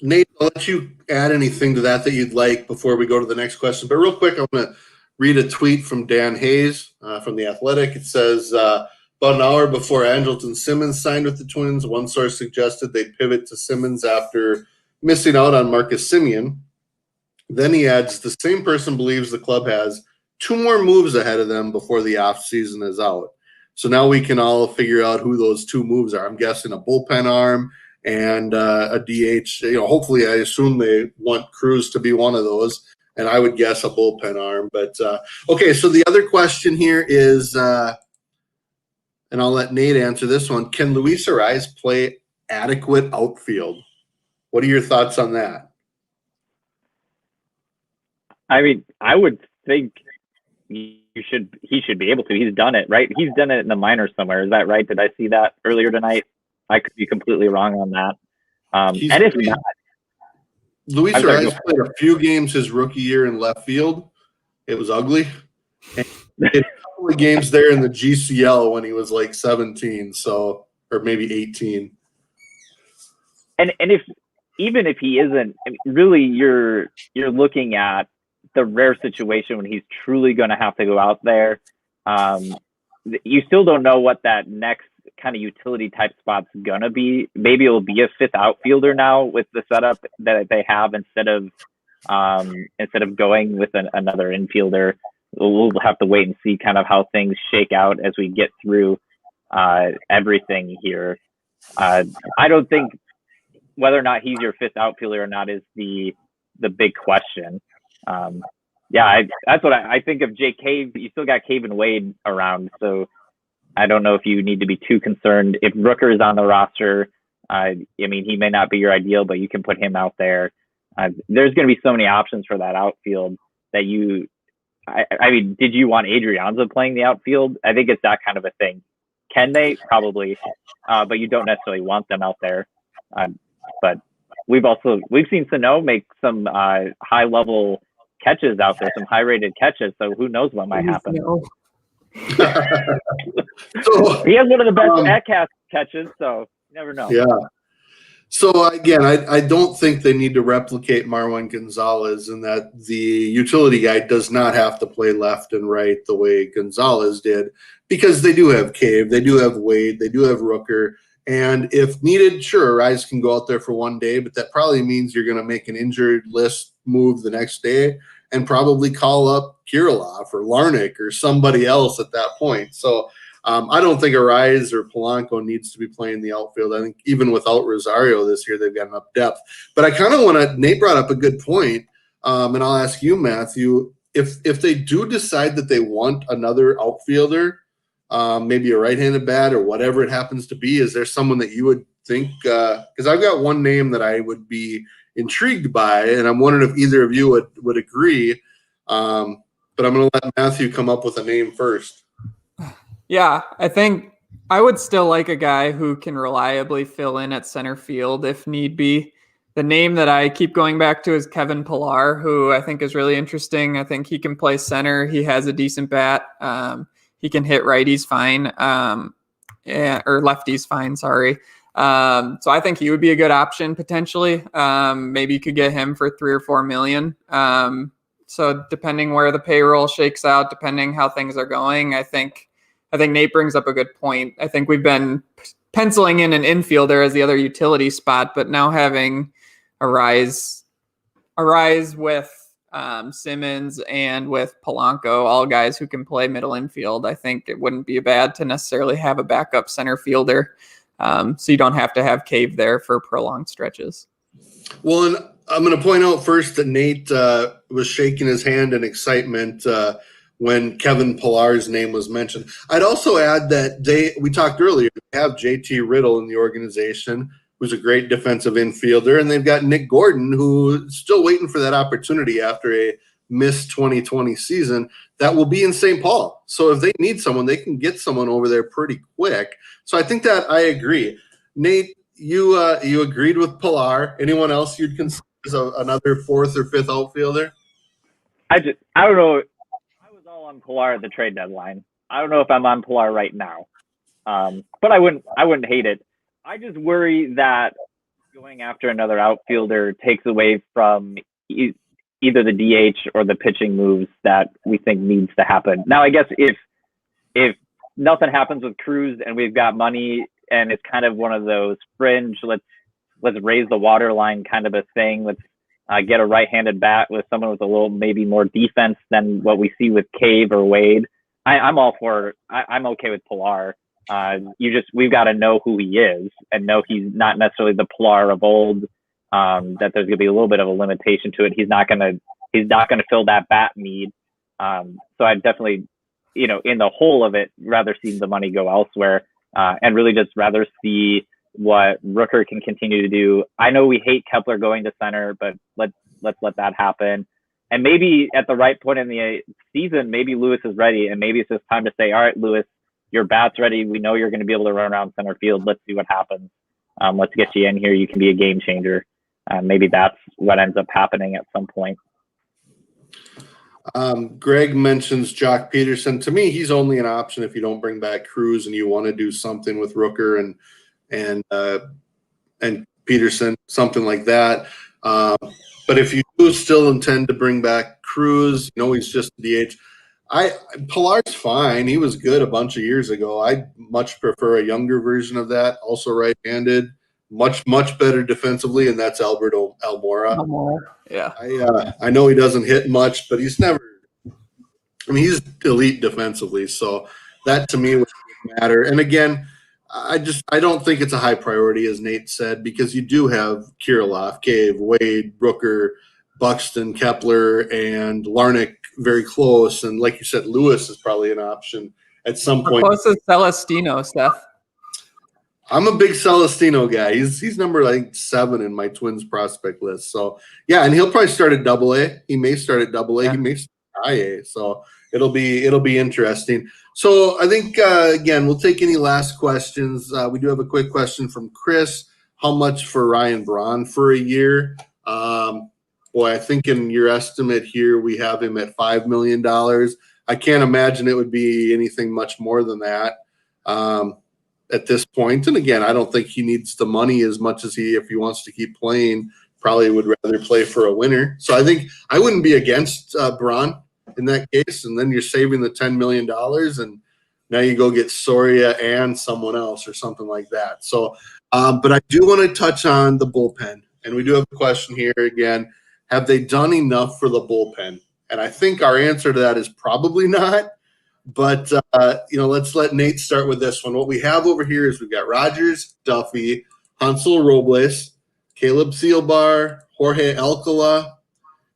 Nate, I'll let you add anything to that you'd like before we go to the next question. But real quick, I'm going to read a tweet from Dan Hayes from The Athletic. It says, about an hour before Andrelton Simmons signed with the Twins, one source suggested they'd pivot to Simmons after missing out on Marcus Semien. Then he adds, the same person believes the club has 2 more moves ahead of them before the offseason is out. So now we can all figure out who those 2 moves are. I'm guessing a bullpen arm and a DH. Hopefully, I assume they want Cruz to be one of those, and I would guess a bullpen arm. But okay, so the other question here is, and I'll let Nate answer this one. Can Luis Arraez play adequate outfield? What are your thoughts on that? I mean, I would think he should be able to. He's done it, right? He's done it in the minors somewhere. Is that right? Did I see that earlier tonight? I could be completely wrong on that. And if not, Luis Arraez played a few games his rookie year in left field. It was ugly. And a couple of games there in the GCL when he was like 17, or maybe 18. And even if he isn't, I mean, really, you're looking at the rare situation when he's truly going to have to go out there. You still don't know what that next kind of utility type spot's going to be. Maybe it'll be a 5th outfielder now with the setup that they have instead of going with another infielder. We'll have to wait and see kind of how things shake out as we get through everything here. I don't think whether or not he's your 5th outfielder or not is the big question. That's what I think of Jake Cave. You still got Cave and Wade around, so I don't know if you need to be too concerned. If Rooker is on the roster, I mean, he may not be your ideal, but you can put him out there. There's going to be so many options for that outfield that I mean, did you want Adrianza playing the outfield? I think it's that kind of a thing. Can they? Probably, but you don't necessarily want them out there. But we've seen Sano make some high level catches out there, some high rated catches. So who knows what might happen? So, he has one of the best at catches, so you never know. Yeah. So again, I don't think they need to replicate Marwin Gonzalez in that the utility guy does not have to play left and right the way Gonzalez did, because they do have Cave, they do have Wade, they do have Rooker. And if needed, sure, Arraez can go out there for one day, but that probably means you're going to make an injured list move the next day and probably call up Kirilloff or Larnick or somebody else at that point. So I don't think Arraez or Polanco needs to be playing the outfield. I think even without Rosario this year, they've got enough depth. But I kind of want to – Nate brought up a good point, and I'll ask you, Matthew, if they do decide that they want another outfielder, maybe a right-handed bat or whatever it happens to be, is there someone that you would think because I've got one name that I would be intrigued by, and I'm wondering if either of you would agree. But I'm going to let Matthew come up with a name first. Yeah, I think I would still like a guy who can reliably fill in at center field if need be. The name that I keep going back to is Kevin Pillar, who I think is really interesting. I think he can play center. He has a decent bat. He can hit righties fine, or lefties fine, sorry. So I think he would be a good option potentially. Maybe you could get him for $3 or $4 million. So depending where the payroll shakes out, depending how things are going, I think Nate brings up a good point. I think we've been penciling in an infielder as the other utility spot, but now having Arraez with Simmons and with Polanco, all guys who can play middle infield, I think it wouldn't be bad to necessarily have a backup center fielder, so you don't have to have Cave there for prolonged stretches. Well, and I'm going to point out first that Nate was shaking his hand in excitement when Kevin Pillar's name was mentioned. I'd also add that we talked earlier, they have JT Riddle in the organization, who's a great defensive infielder, and they've got Nick Gordon, who's still waiting for that opportunity after a missed 2020 season. That will be in St. Paul. So if they need someone, they can get someone over there pretty quick. So I think that I agree. Nate, you agreed with Pillar. Anyone else you'd consider as another 4th or 5th outfielder? I don't know. I was all on Pillar at the trade deadline. I don't know if I'm on Pillar right now, but I wouldn't hate it. I just worry that going after another outfielder takes away from either the DH or the pitching moves that we think needs to happen. Now, I guess if nothing happens with Cruz and we've got money and it's kind of one of those fringe, let's raise the waterline kind of a thing. Let's get a right-handed bat with someone with a little maybe more defense than what we see with Cave or Wade. I'm all for. I'm okay with Pilar. We've got to know who he is and know he's not necessarily the Pilar of old. That there's going to be a little bit of a limitation to it. He's not going to fill that bat need. So I definitely, in the whole of it, rather see the money go elsewhere, and really just rather see what Rooker can continue to do. I know we hate Kepler going to center, but let's let that happen. And maybe at the right point in the season, maybe Lewis is ready, and maybe it's just time to say, all right, Lewis, your bat's ready. We know you're going to be able to run around center field. Let's see what happens. Let's get you in here. You can be a game changer. Maybe that's what ends up happening at some point. Greg mentions Jock Peterson. To me, he's only an option if you don't bring back Cruz and you want to do something with Rooker and Peterson, something like that. But if you do still intend to bring back Cruz, he's just a DH. Pilar's fine. He was good a bunch of years ago. I much prefer a younger version of that, also right-handed, much better defensively, and that's Alberto Almora. Yeah. I know he doesn't hit much, but he's elite defensively. So that to me would matter. And again, I don't think it's a high priority, as Nate said, because you do have Kirilloff, Cave, Wade, Rooker, Buxton, Kepler, and Larnach very close. And like you said, Lewis is probably an option at some point. How close is Celestino, Steph? I'm a big Celestino guy. He's number 7 in my Twins prospect list. So yeah, and he'll probably start at Double-A. He may start at Double-A. Yeah. He may start at High-A. So it'll be interesting. So I think again, we'll take any last questions. We do have a quick question from Chris. How much for Ryan Braun for a year? Boy, I think in your estimate here we have him at $5 million. I can't imagine it would be anything much more than that. At this point. And again, I don't think he needs the money as much as if he wants to keep playing, probably would rather play for a winner. So I think I wouldn't be against Braun in that case. And then you're saving the $10 million and now you go get Soria and someone else or something like that. So, but I do want to touch on the bullpen, and we do have a question here again. Have they done enough for the bullpen? And I think our answer to that is probably not. But, let's let Nate start with this one. What we have over here is we've got Rogers, Duffy, Hansel Robles, Caleb Sealbar, Jorge Alcala.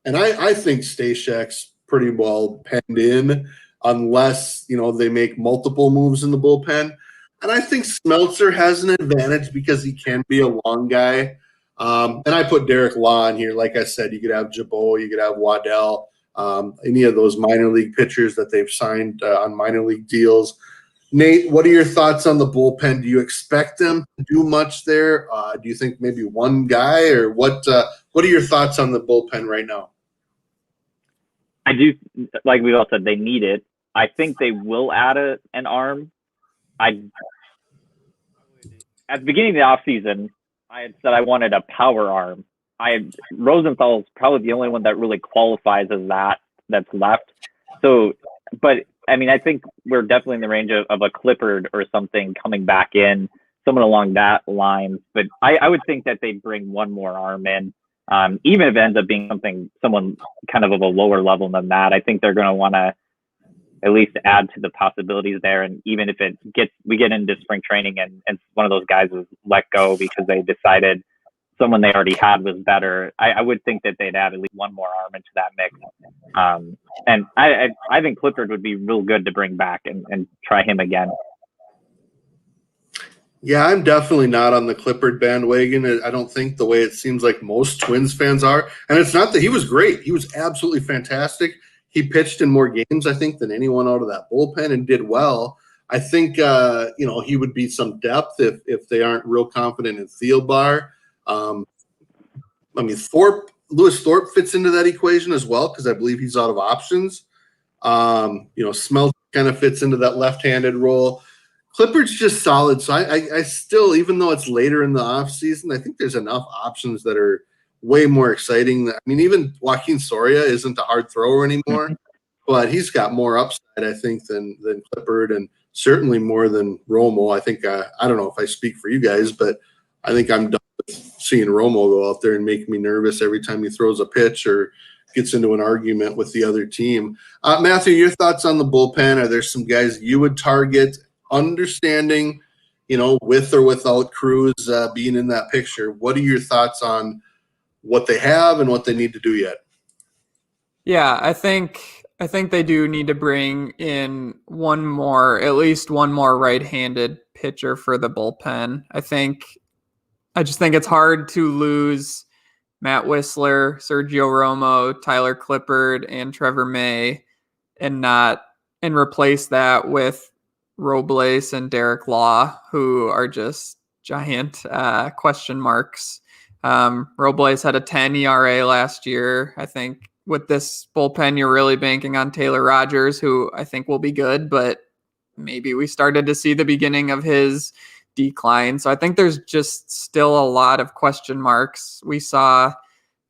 And I think Stashek's pretty well penned in unless, they make multiple moves in the bullpen. And I think Smeltzer has an advantage because he can be a long guy. And I put Derek Law in here. Like I said, you could have Jabot, you could have Waddell. Any of those minor league pitchers that they've signed on minor league deals. Nate, what are your thoughts on the bullpen? Do you expect them to do much there? Do you think maybe one guy, or what are your thoughts on the bullpen right now? I do, like we all said, they need it. I think they will add an arm. At the beginning of the offseason, I had said I wanted a power arm. Rosenthal's probably the only one that really qualifies as that's left. So, but I mean, I think we're definitely in the range of a Clippard or something coming back in, someone along that line. But I would think that they'd bring one more arm in, even if it ends up being someone kind of a lower level than that. I think they're going to want to at least add to the possibilities there. And even if we get into spring training and one of those guys is let go because they decided someone they already had was better, I would think that they'd add at least one more arm into that mix. And I think Clifford would be real good to bring back and try him again. Yeah, I'm definitely not on the Clippard bandwagon. I don't think the way it seems like most Twins fans are. And it's not that he was great. He was absolutely fantastic. He pitched in more games, I think, than anyone out of that bullpen and did well. I think, he would be some depth if they aren't real confident in Thielbar. Lewis Thorpe fits into that equation as well because I believe he's out of options. Smelt kind of fits into that left-handed role. Clippard's just solid. So I still, even though it's later in the offseason, I think there's enough options that are way more exciting. I mean, even Joaquin Soria isn't a hard thrower anymore, but he's got more upside, I think, than Clippard, and certainly more than Romo. I think, I don't know if I speak for you guys, but I think I'm done with seeing Romo go out there and make me nervous every time he throws a pitch or gets into an argument with the other team. Matthew, your thoughts on the bullpen? Are there some guys you would target, understanding, with or without Cruz being in that picture? What are your thoughts on what they have and what they need to do yet? Yeah, I think they do need to bring in at least one more right-handed pitcher for the bullpen. I just think it's hard to lose Matt Whistler, Sergio Romo, Tyler Clippard, and Trevor May and replace that with Robles and Derek Law, who are just giant question marks. Robles had a 10 ERA last year. I think with this bullpen, you're really banking on Taylor Rogers, who I think will be good, but maybe we started to see the beginning of his decline. So I think there's just still a lot of question marks. We saw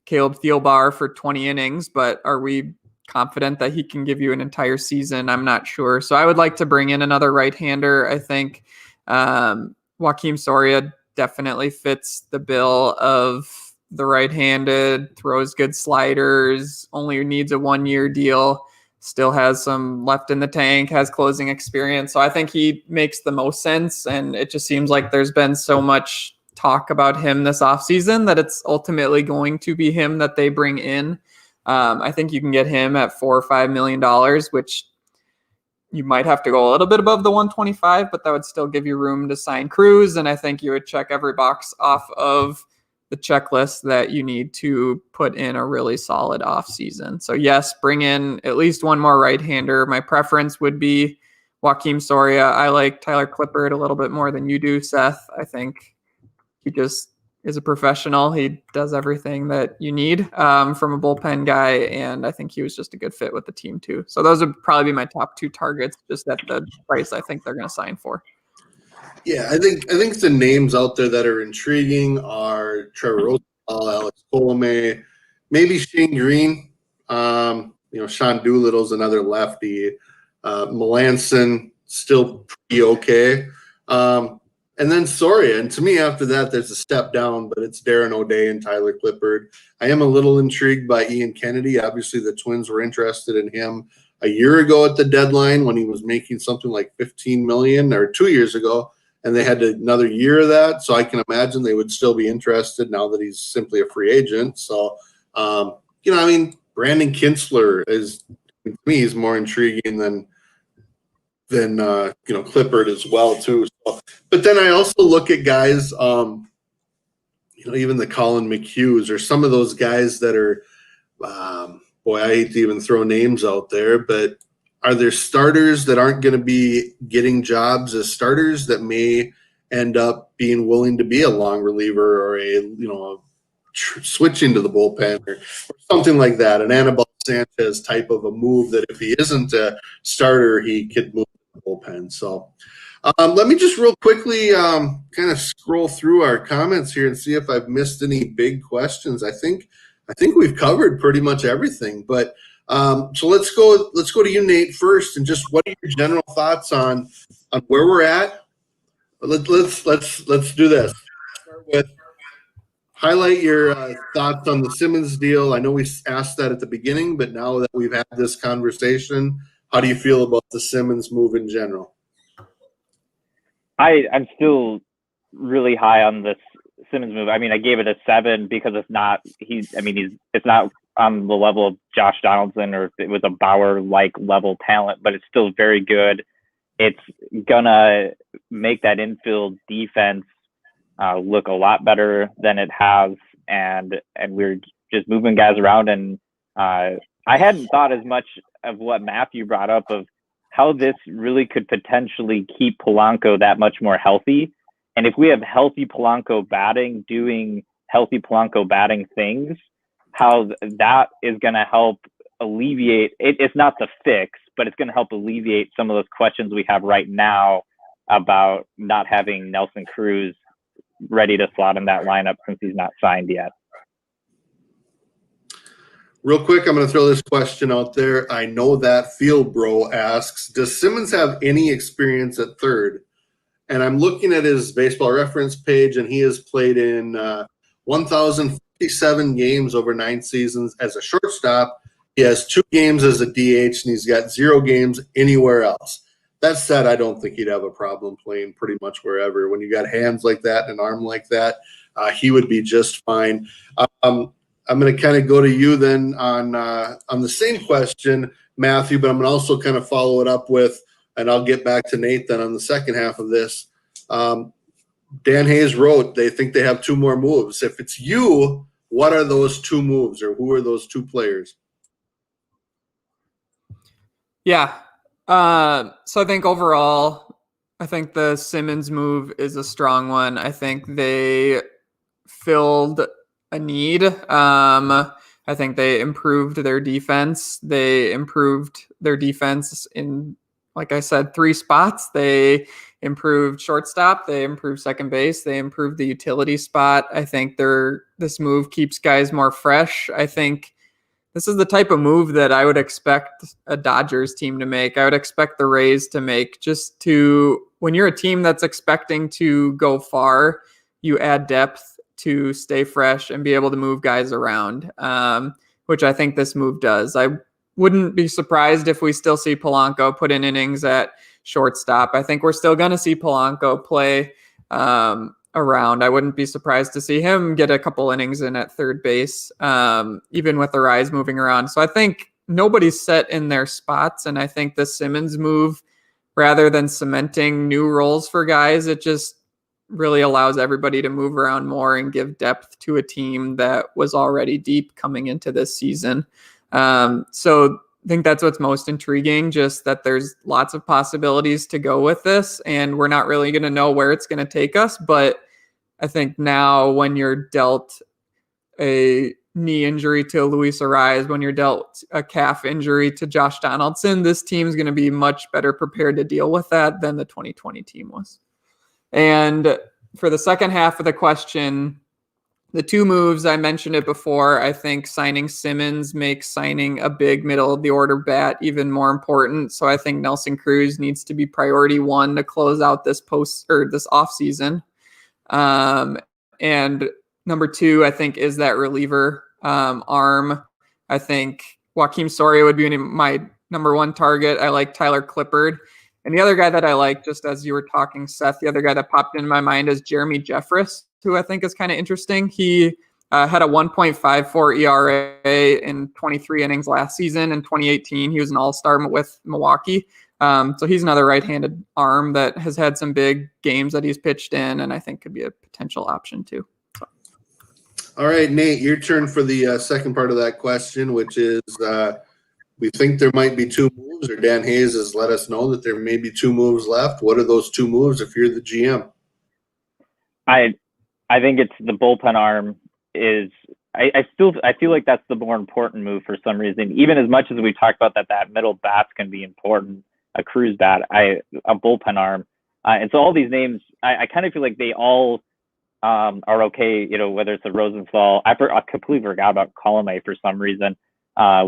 Caleb Thielbar for 20 innings, but are we confident that he can give you an entire season? I'm not sure. So I would like to bring in another right-hander. I think Joakim Soria definitely fits the bill of the right-handed, throws good sliders, only needs a 1-year deal, still has some left in the tank, has closing experience. So I think he makes the most sense. And it just seems like there's been so much talk about him this offseason that it's ultimately going to be him that they bring in. I think you can get him at $4 or $5 million, which you might have to go a little bit above the 125, but that would still give you room to sign Cruz. And I think you would check every box off of the checklist that you need to put in a really solid offseason. So yes, bring in at least one more right-hander. My preference would be Joakim Soria. I like Tyler Clippard a little bit more than you do, Seth. I think he just is a professional. He does everything that you need from a bullpen guy, and I think he was just a good fit with the team too. So those would probably be my top 2 targets, just at the price I think they're going to sign for. Yeah, I think the names out there that are intriguing are Trevor Rosenthal, Alex Colomé, maybe Shane Green. Sean Doolittle's another lefty. Melanson still pretty okay. And then Soria. And to me, after that, there's a step down, but it's Darren O'Day and Tyler Clippard. I am a little intrigued by Ian Kennedy. Obviously, the Twins were interested in him a year ago at the deadline when he was making something like $15 million, or 2 years ago, and they had another year of that. So I can imagine they would still be interested now that he's simply a free agent. So, Brandon Kinsler is, to me, he's more intriguing than Clippard as well too. So, but then I also look at guys, even the Colin McHughes or some of those guys that are, I hate to even throw names out there, but are there starters that aren't going to be getting jobs as starters that may end up being willing to be a long reliever or switch into the bullpen or something like that? An Anibal Sanchez type of a move that if he isn't a starter, he could move to the bullpen. So let me just real quickly kind of scroll through our comments here and see if I've missed any big questions. I think we've covered pretty much everything, but so let's go to you, Nate, first, and just what are your general thoughts on where we're at? Let's do this. Start with highlight your thoughts on the Simmons deal. I know we asked that at the beginning, but now that we've had this conversation, how do you feel about the Simmons move in general? I'm still really high on this Simmons move. I mean, I gave it a 7 because it's not on the level of Josh Donaldson or if it was a Bauer-like level talent, but it's still very good. It's gonna make that infield defense look a lot better than it has, and we're just moving guys around. And I hadn't thought as much of what Matthew brought up of how this really could potentially keep Polanco that much more healthy. And if we have healthy Polanco batting, doing healthy Polanco batting things, how that is going to help alleviate it. It's not the fix, but it's going to help alleviate some of those questions we have right now about not having Nelson Cruz ready to slot in that lineup since he's not signed yet. Real quick, I'm going to throw this question out there. I know that Field Bro asks, does Simmons have any experience at third? And I'm looking at his baseball reference page, and he has played in 1,057 games over 9 seasons as a shortstop. He has 2 games as a DH, and he's got 0 games anywhere else. That said, I don't think he'd have a problem playing pretty much wherever. When you got hands like that and an arm like that, he would be just fine. I'm going to kind of go to you then on the same question, Matthew, but I'm going to also kind of follow it up with, and I'll get back to Nate then on the second half of this. Dan Hayes wrote they think they have 2 more moves. If it's you, what are those 2 moves, or who are those 2 players? Yeah. So I think overall, I think the Simmons move is a strong one. I think they filled a need. I think they improved their defense. They improved their defense in, like I said, 3 spots. They improved shortstop. They improved second base. They improved the utility spot. I think this move keeps guys more fresh. I think this is the type of move that I would expect a Dodgers team to make. I would expect the Rays to make, when you're a team that's expecting to go far, you add depth to stay fresh and be able to move guys around, which I think this move does. I wouldn't be surprised if we still see Polanco put in innings at shortstop. I think we're still going to see Polanco play around. I wouldn't be surprised to see him get a couple innings in at third base, even with the Rise moving around. So I think nobody's set in their spots, and I think the Simmons move, rather than cementing new roles for guys, it just really allows everybody to move around more and give depth to a team that was already deep coming into this season. So I think that's what's most intriguing, just that there's lots of possibilities to go with this, and we're not really going to know where it's going to take us. But I think now when you're dealt a knee injury to Luis Ariz, when you're dealt a calf injury to Josh Donaldson, this team's going to be much better prepared to deal with that than the 2020 team was. And for the second half of the question, the 2 moves, I mentioned it before. I think signing Simmons makes signing a big middle of the order bat even more important. So I think Nelson Cruz needs to be priority 1 to close out this offseason. And number 2, I think, is that reliever arm. I think Joakim Soria would be my number 1 target. I like Tyler Clippard. And the other guy that I like, just as you were talking, Seth, the other guy that popped into my mind is Jeremy Jeffress, who I think is kind of interesting. He had a 1.54 ERA in 23 innings last season. In 2018, he was an all-star with Milwaukee. So he's another right-handed arm that has had some big games that he's pitched in, and I think could be a potential option too. So. All right, Nate, your turn for the second part of that question, which is we think there might be 2 moves, or Dan Hayes has let us know that there may be 2 moves left. What are those 2 moves if you're the GM? I think it's the bullpen arm is I feel like that's the more important move for some reason. Even as much as we talked about that middle bat's can be important, a Cruz bat, a bullpen arm. And so all these names, I kind of feel like they all are okay, whether it's a Rosenthal. I completely forgot about Colomé for some reason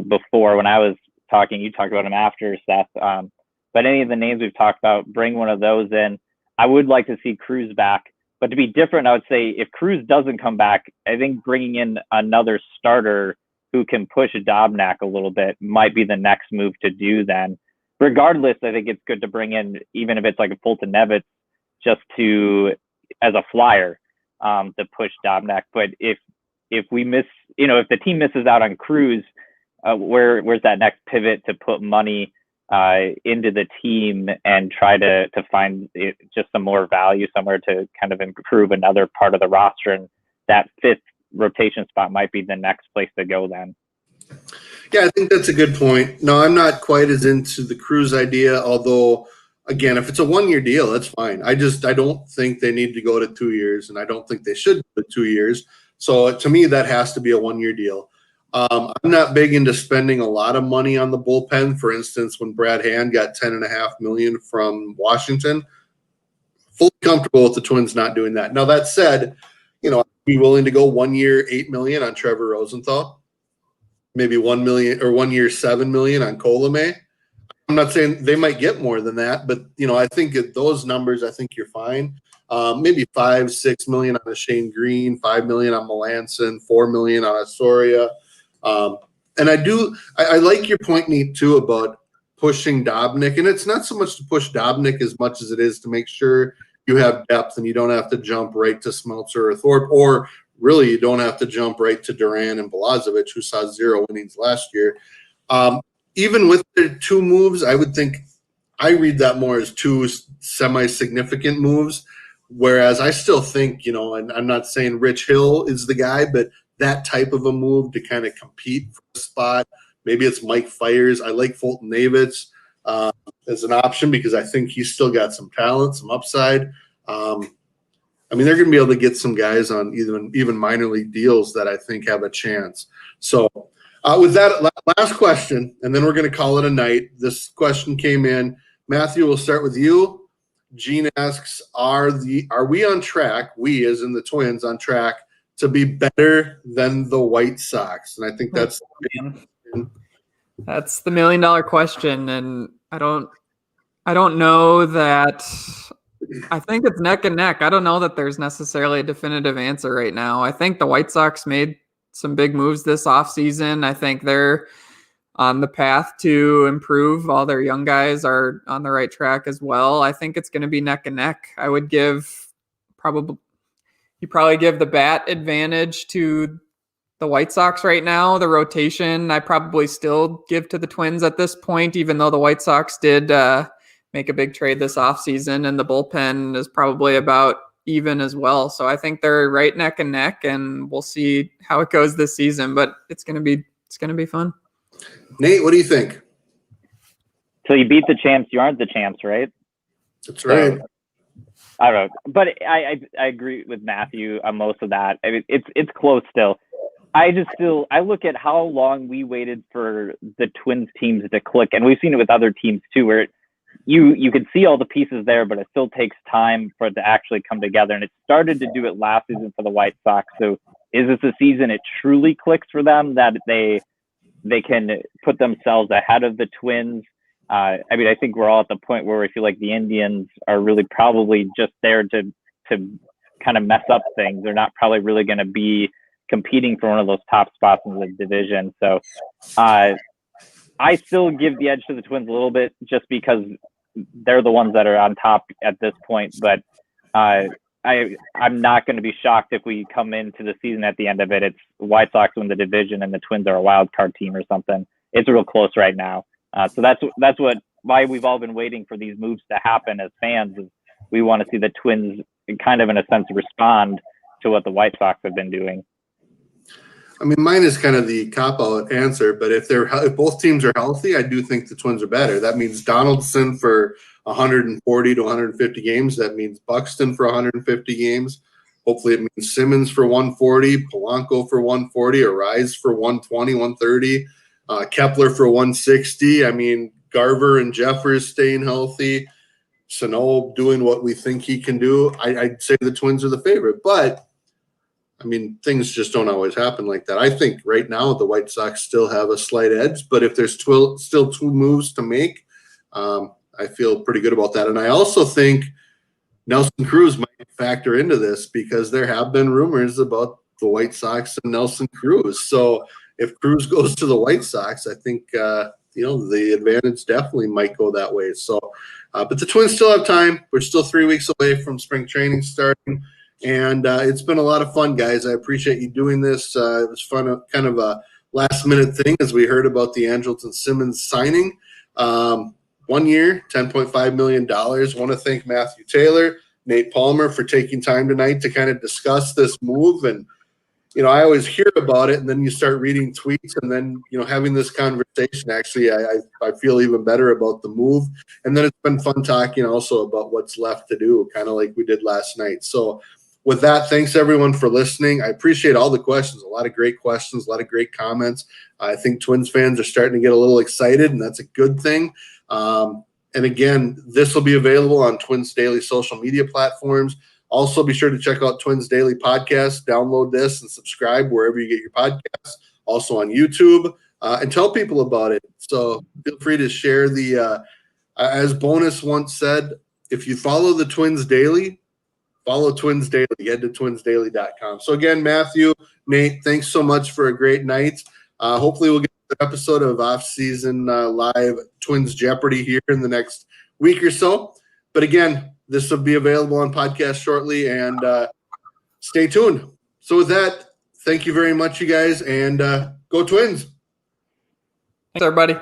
before when I was talking. You talked about him after, Seth. But any of the names we've talked about, bring one of those in. I would like to see Cruz back. But to be different, I would say if Cruz doesn't come back, I think bringing in another starter who can push Dobnak a little bit might be the next move to do then. Regardless, I think it's good to bring in, even if it's like a Fulton Nevitz, just as a flyer to push Dobnak. But if we miss, if the team misses out on Cruz, where's that next pivot to put money into the team and try to find just some more value somewhere to kind of improve another part of the roster, and that 5th rotation spot might be the next place to go then. Yeah, I think that's a good point. No, I'm not quite as into the Cruz idea, although, again, if it's a 1-year deal, that's fine. I don't think they need to go to 2 years, and I don't think they should go to 2 years. So to me, that has to be a 1-year deal. I'm not big into spending a lot of money on the bullpen. For instance, when Brad Hand got $10.5 million from Washington, fully comfortable with the Twins not doing that. Now, that said, I'd be willing to go 1 year, $8 million on Trevor Rosenthal, maybe 1 million or 1 year, $7 million on Colomé. I'm not saying they might get more than that, but I think at those numbers, I think you're fine. maybe 5-6 million on a Shane Green, 5 million on Melanson, 4 million on a Soria. And I like your point, Nate, too, about pushing Dobnik. And it's not so much to push Dobnik as much as it is to make sure you have depth and you don't have to jump right to Smeltzer or Thorpe, or really you don't have to jump right to Duran and Balazovic, who saw 0 innings last year. Even with the 2 moves, I would think I read that more as 2 semi-significant moves, whereas I still think, and I'm not saying Rich Hill is the guy, but that type of a move to kind of compete for a spot. Maybe it's Mike Fires. I like Fulton Navitz as an option because I think he's still got some talent, some upside. They're going to be able to get some guys on even minor league deals that I think have a chance. So with that, last question, and then we're going to call it a night. This question came in. Matthew, we'll start with you. Gene asks, are we on track, we as in the Twins, on track to be better than the White Sox? And I think that's the $1 million question. And I don't know that. I think it's neck and neck. I don't know that there's necessarily a definitive answer right now. I think the White Sox made some big moves this offseason. I think they're on the path to improve. All their young guys are on the right track as well. I think it's going to be neck and neck. I would probably give the bat advantage to the White Sox right now. The rotation, I probably still give to the Twins at this point, even though the White Sox did make a big trade this offseason, and the bullpen is probably about even as well. So I think they're right neck and neck, and we'll see how it goes this season, but it's going to be fun. Nate, what do you think? So you beat the champs, you aren't the champs, right? That's right. So, I don't know, but I agree with Matthew on most of that. I mean, it's close still. I look at how long we waited for the Twins teams to click, and we've seen it with other teams too, where you can see all the pieces there, but it still takes time for it to actually come together. And it started to do it last season for the White Sox. So is this a season it truly clicks for them, that they can put themselves ahead of the Twins? I think we're all at the point where we feel like the Indians are really probably just there to kind of mess up things. They're not probably really going to be competing for one of those top spots in the division. So I still give the edge to the Twins a little bit just because they're the ones that are on top at this point. But I'm not going to be shocked if we come into the season at the end of it, it's White Sox win the division and the Twins are a wild card team or something. It's real close right now. So that's why we've all been waiting for these moves to happen as fans. Is we want to see the Twins kind of in a sense respond to what the White Sox have been doing. Mine is kind of the cop-out answer, but if both teams are healthy, I do think the Twins are better. That means Donaldson for 140 to 150 games. That means Buxton for 150 games. Hopefully it means Simmons for 140, Polanco for 140, Arise for 120, 130, Kepler for 160. Garver and Jeffers staying healthy. Sano doing what we think he can do. I'd say the Twins are the favorite, but things just don't always happen like that. I think right now the White Sox still have a slight edge, but if there's still 2 moves to make, I feel pretty good about that. And I also think Nelson Cruz might factor into this because there have been rumors about the White Sox and Nelson Cruz. So if Cruz goes to the White Sox, I think, the advantage definitely might go that way. So, but the Twins still have time. We're still 3 weeks away from spring training starting. And it's been a lot of fun, guys. I appreciate you doing this. It was fun, kind of a last-minute thing as we heard about the Andrelton Simmons signing. 1 year, $10.5 million. I want to thank Matthew Taylor, Nate Palmer for taking time tonight to kind of discuss this move. And, I always hear about it, and then you start reading tweets, and then, having this conversation. Actually, I feel even better about the move. And then it's been fun talking also about what's left to do, kind of like we did last night. So, with that, thanks everyone for listening. I appreciate all the questions, a lot of great questions, a lot of great comments. I think Twins fans are starting to get a little excited, and that's a good thing. And again, this will be available on Twins Daily social media platforms. Also, be sure to check out Twins Daily Podcast. Download this and subscribe wherever you get your podcasts. Also on YouTube, and tell people about it. So feel free to share as Bonus once said, if you follow the Twins Daily, follow Twins Daily. Head to twinsdaily.com. So again, Matthew, Nate, thanks so much for a great night. Hopefully we'll get an episode of Offseason Live Twins Jeopardy here in the next week or so. But again, this will be available on podcast shortly, and stay tuned. So with that, thank you very much, you guys, and go Twins. Thanks, everybody.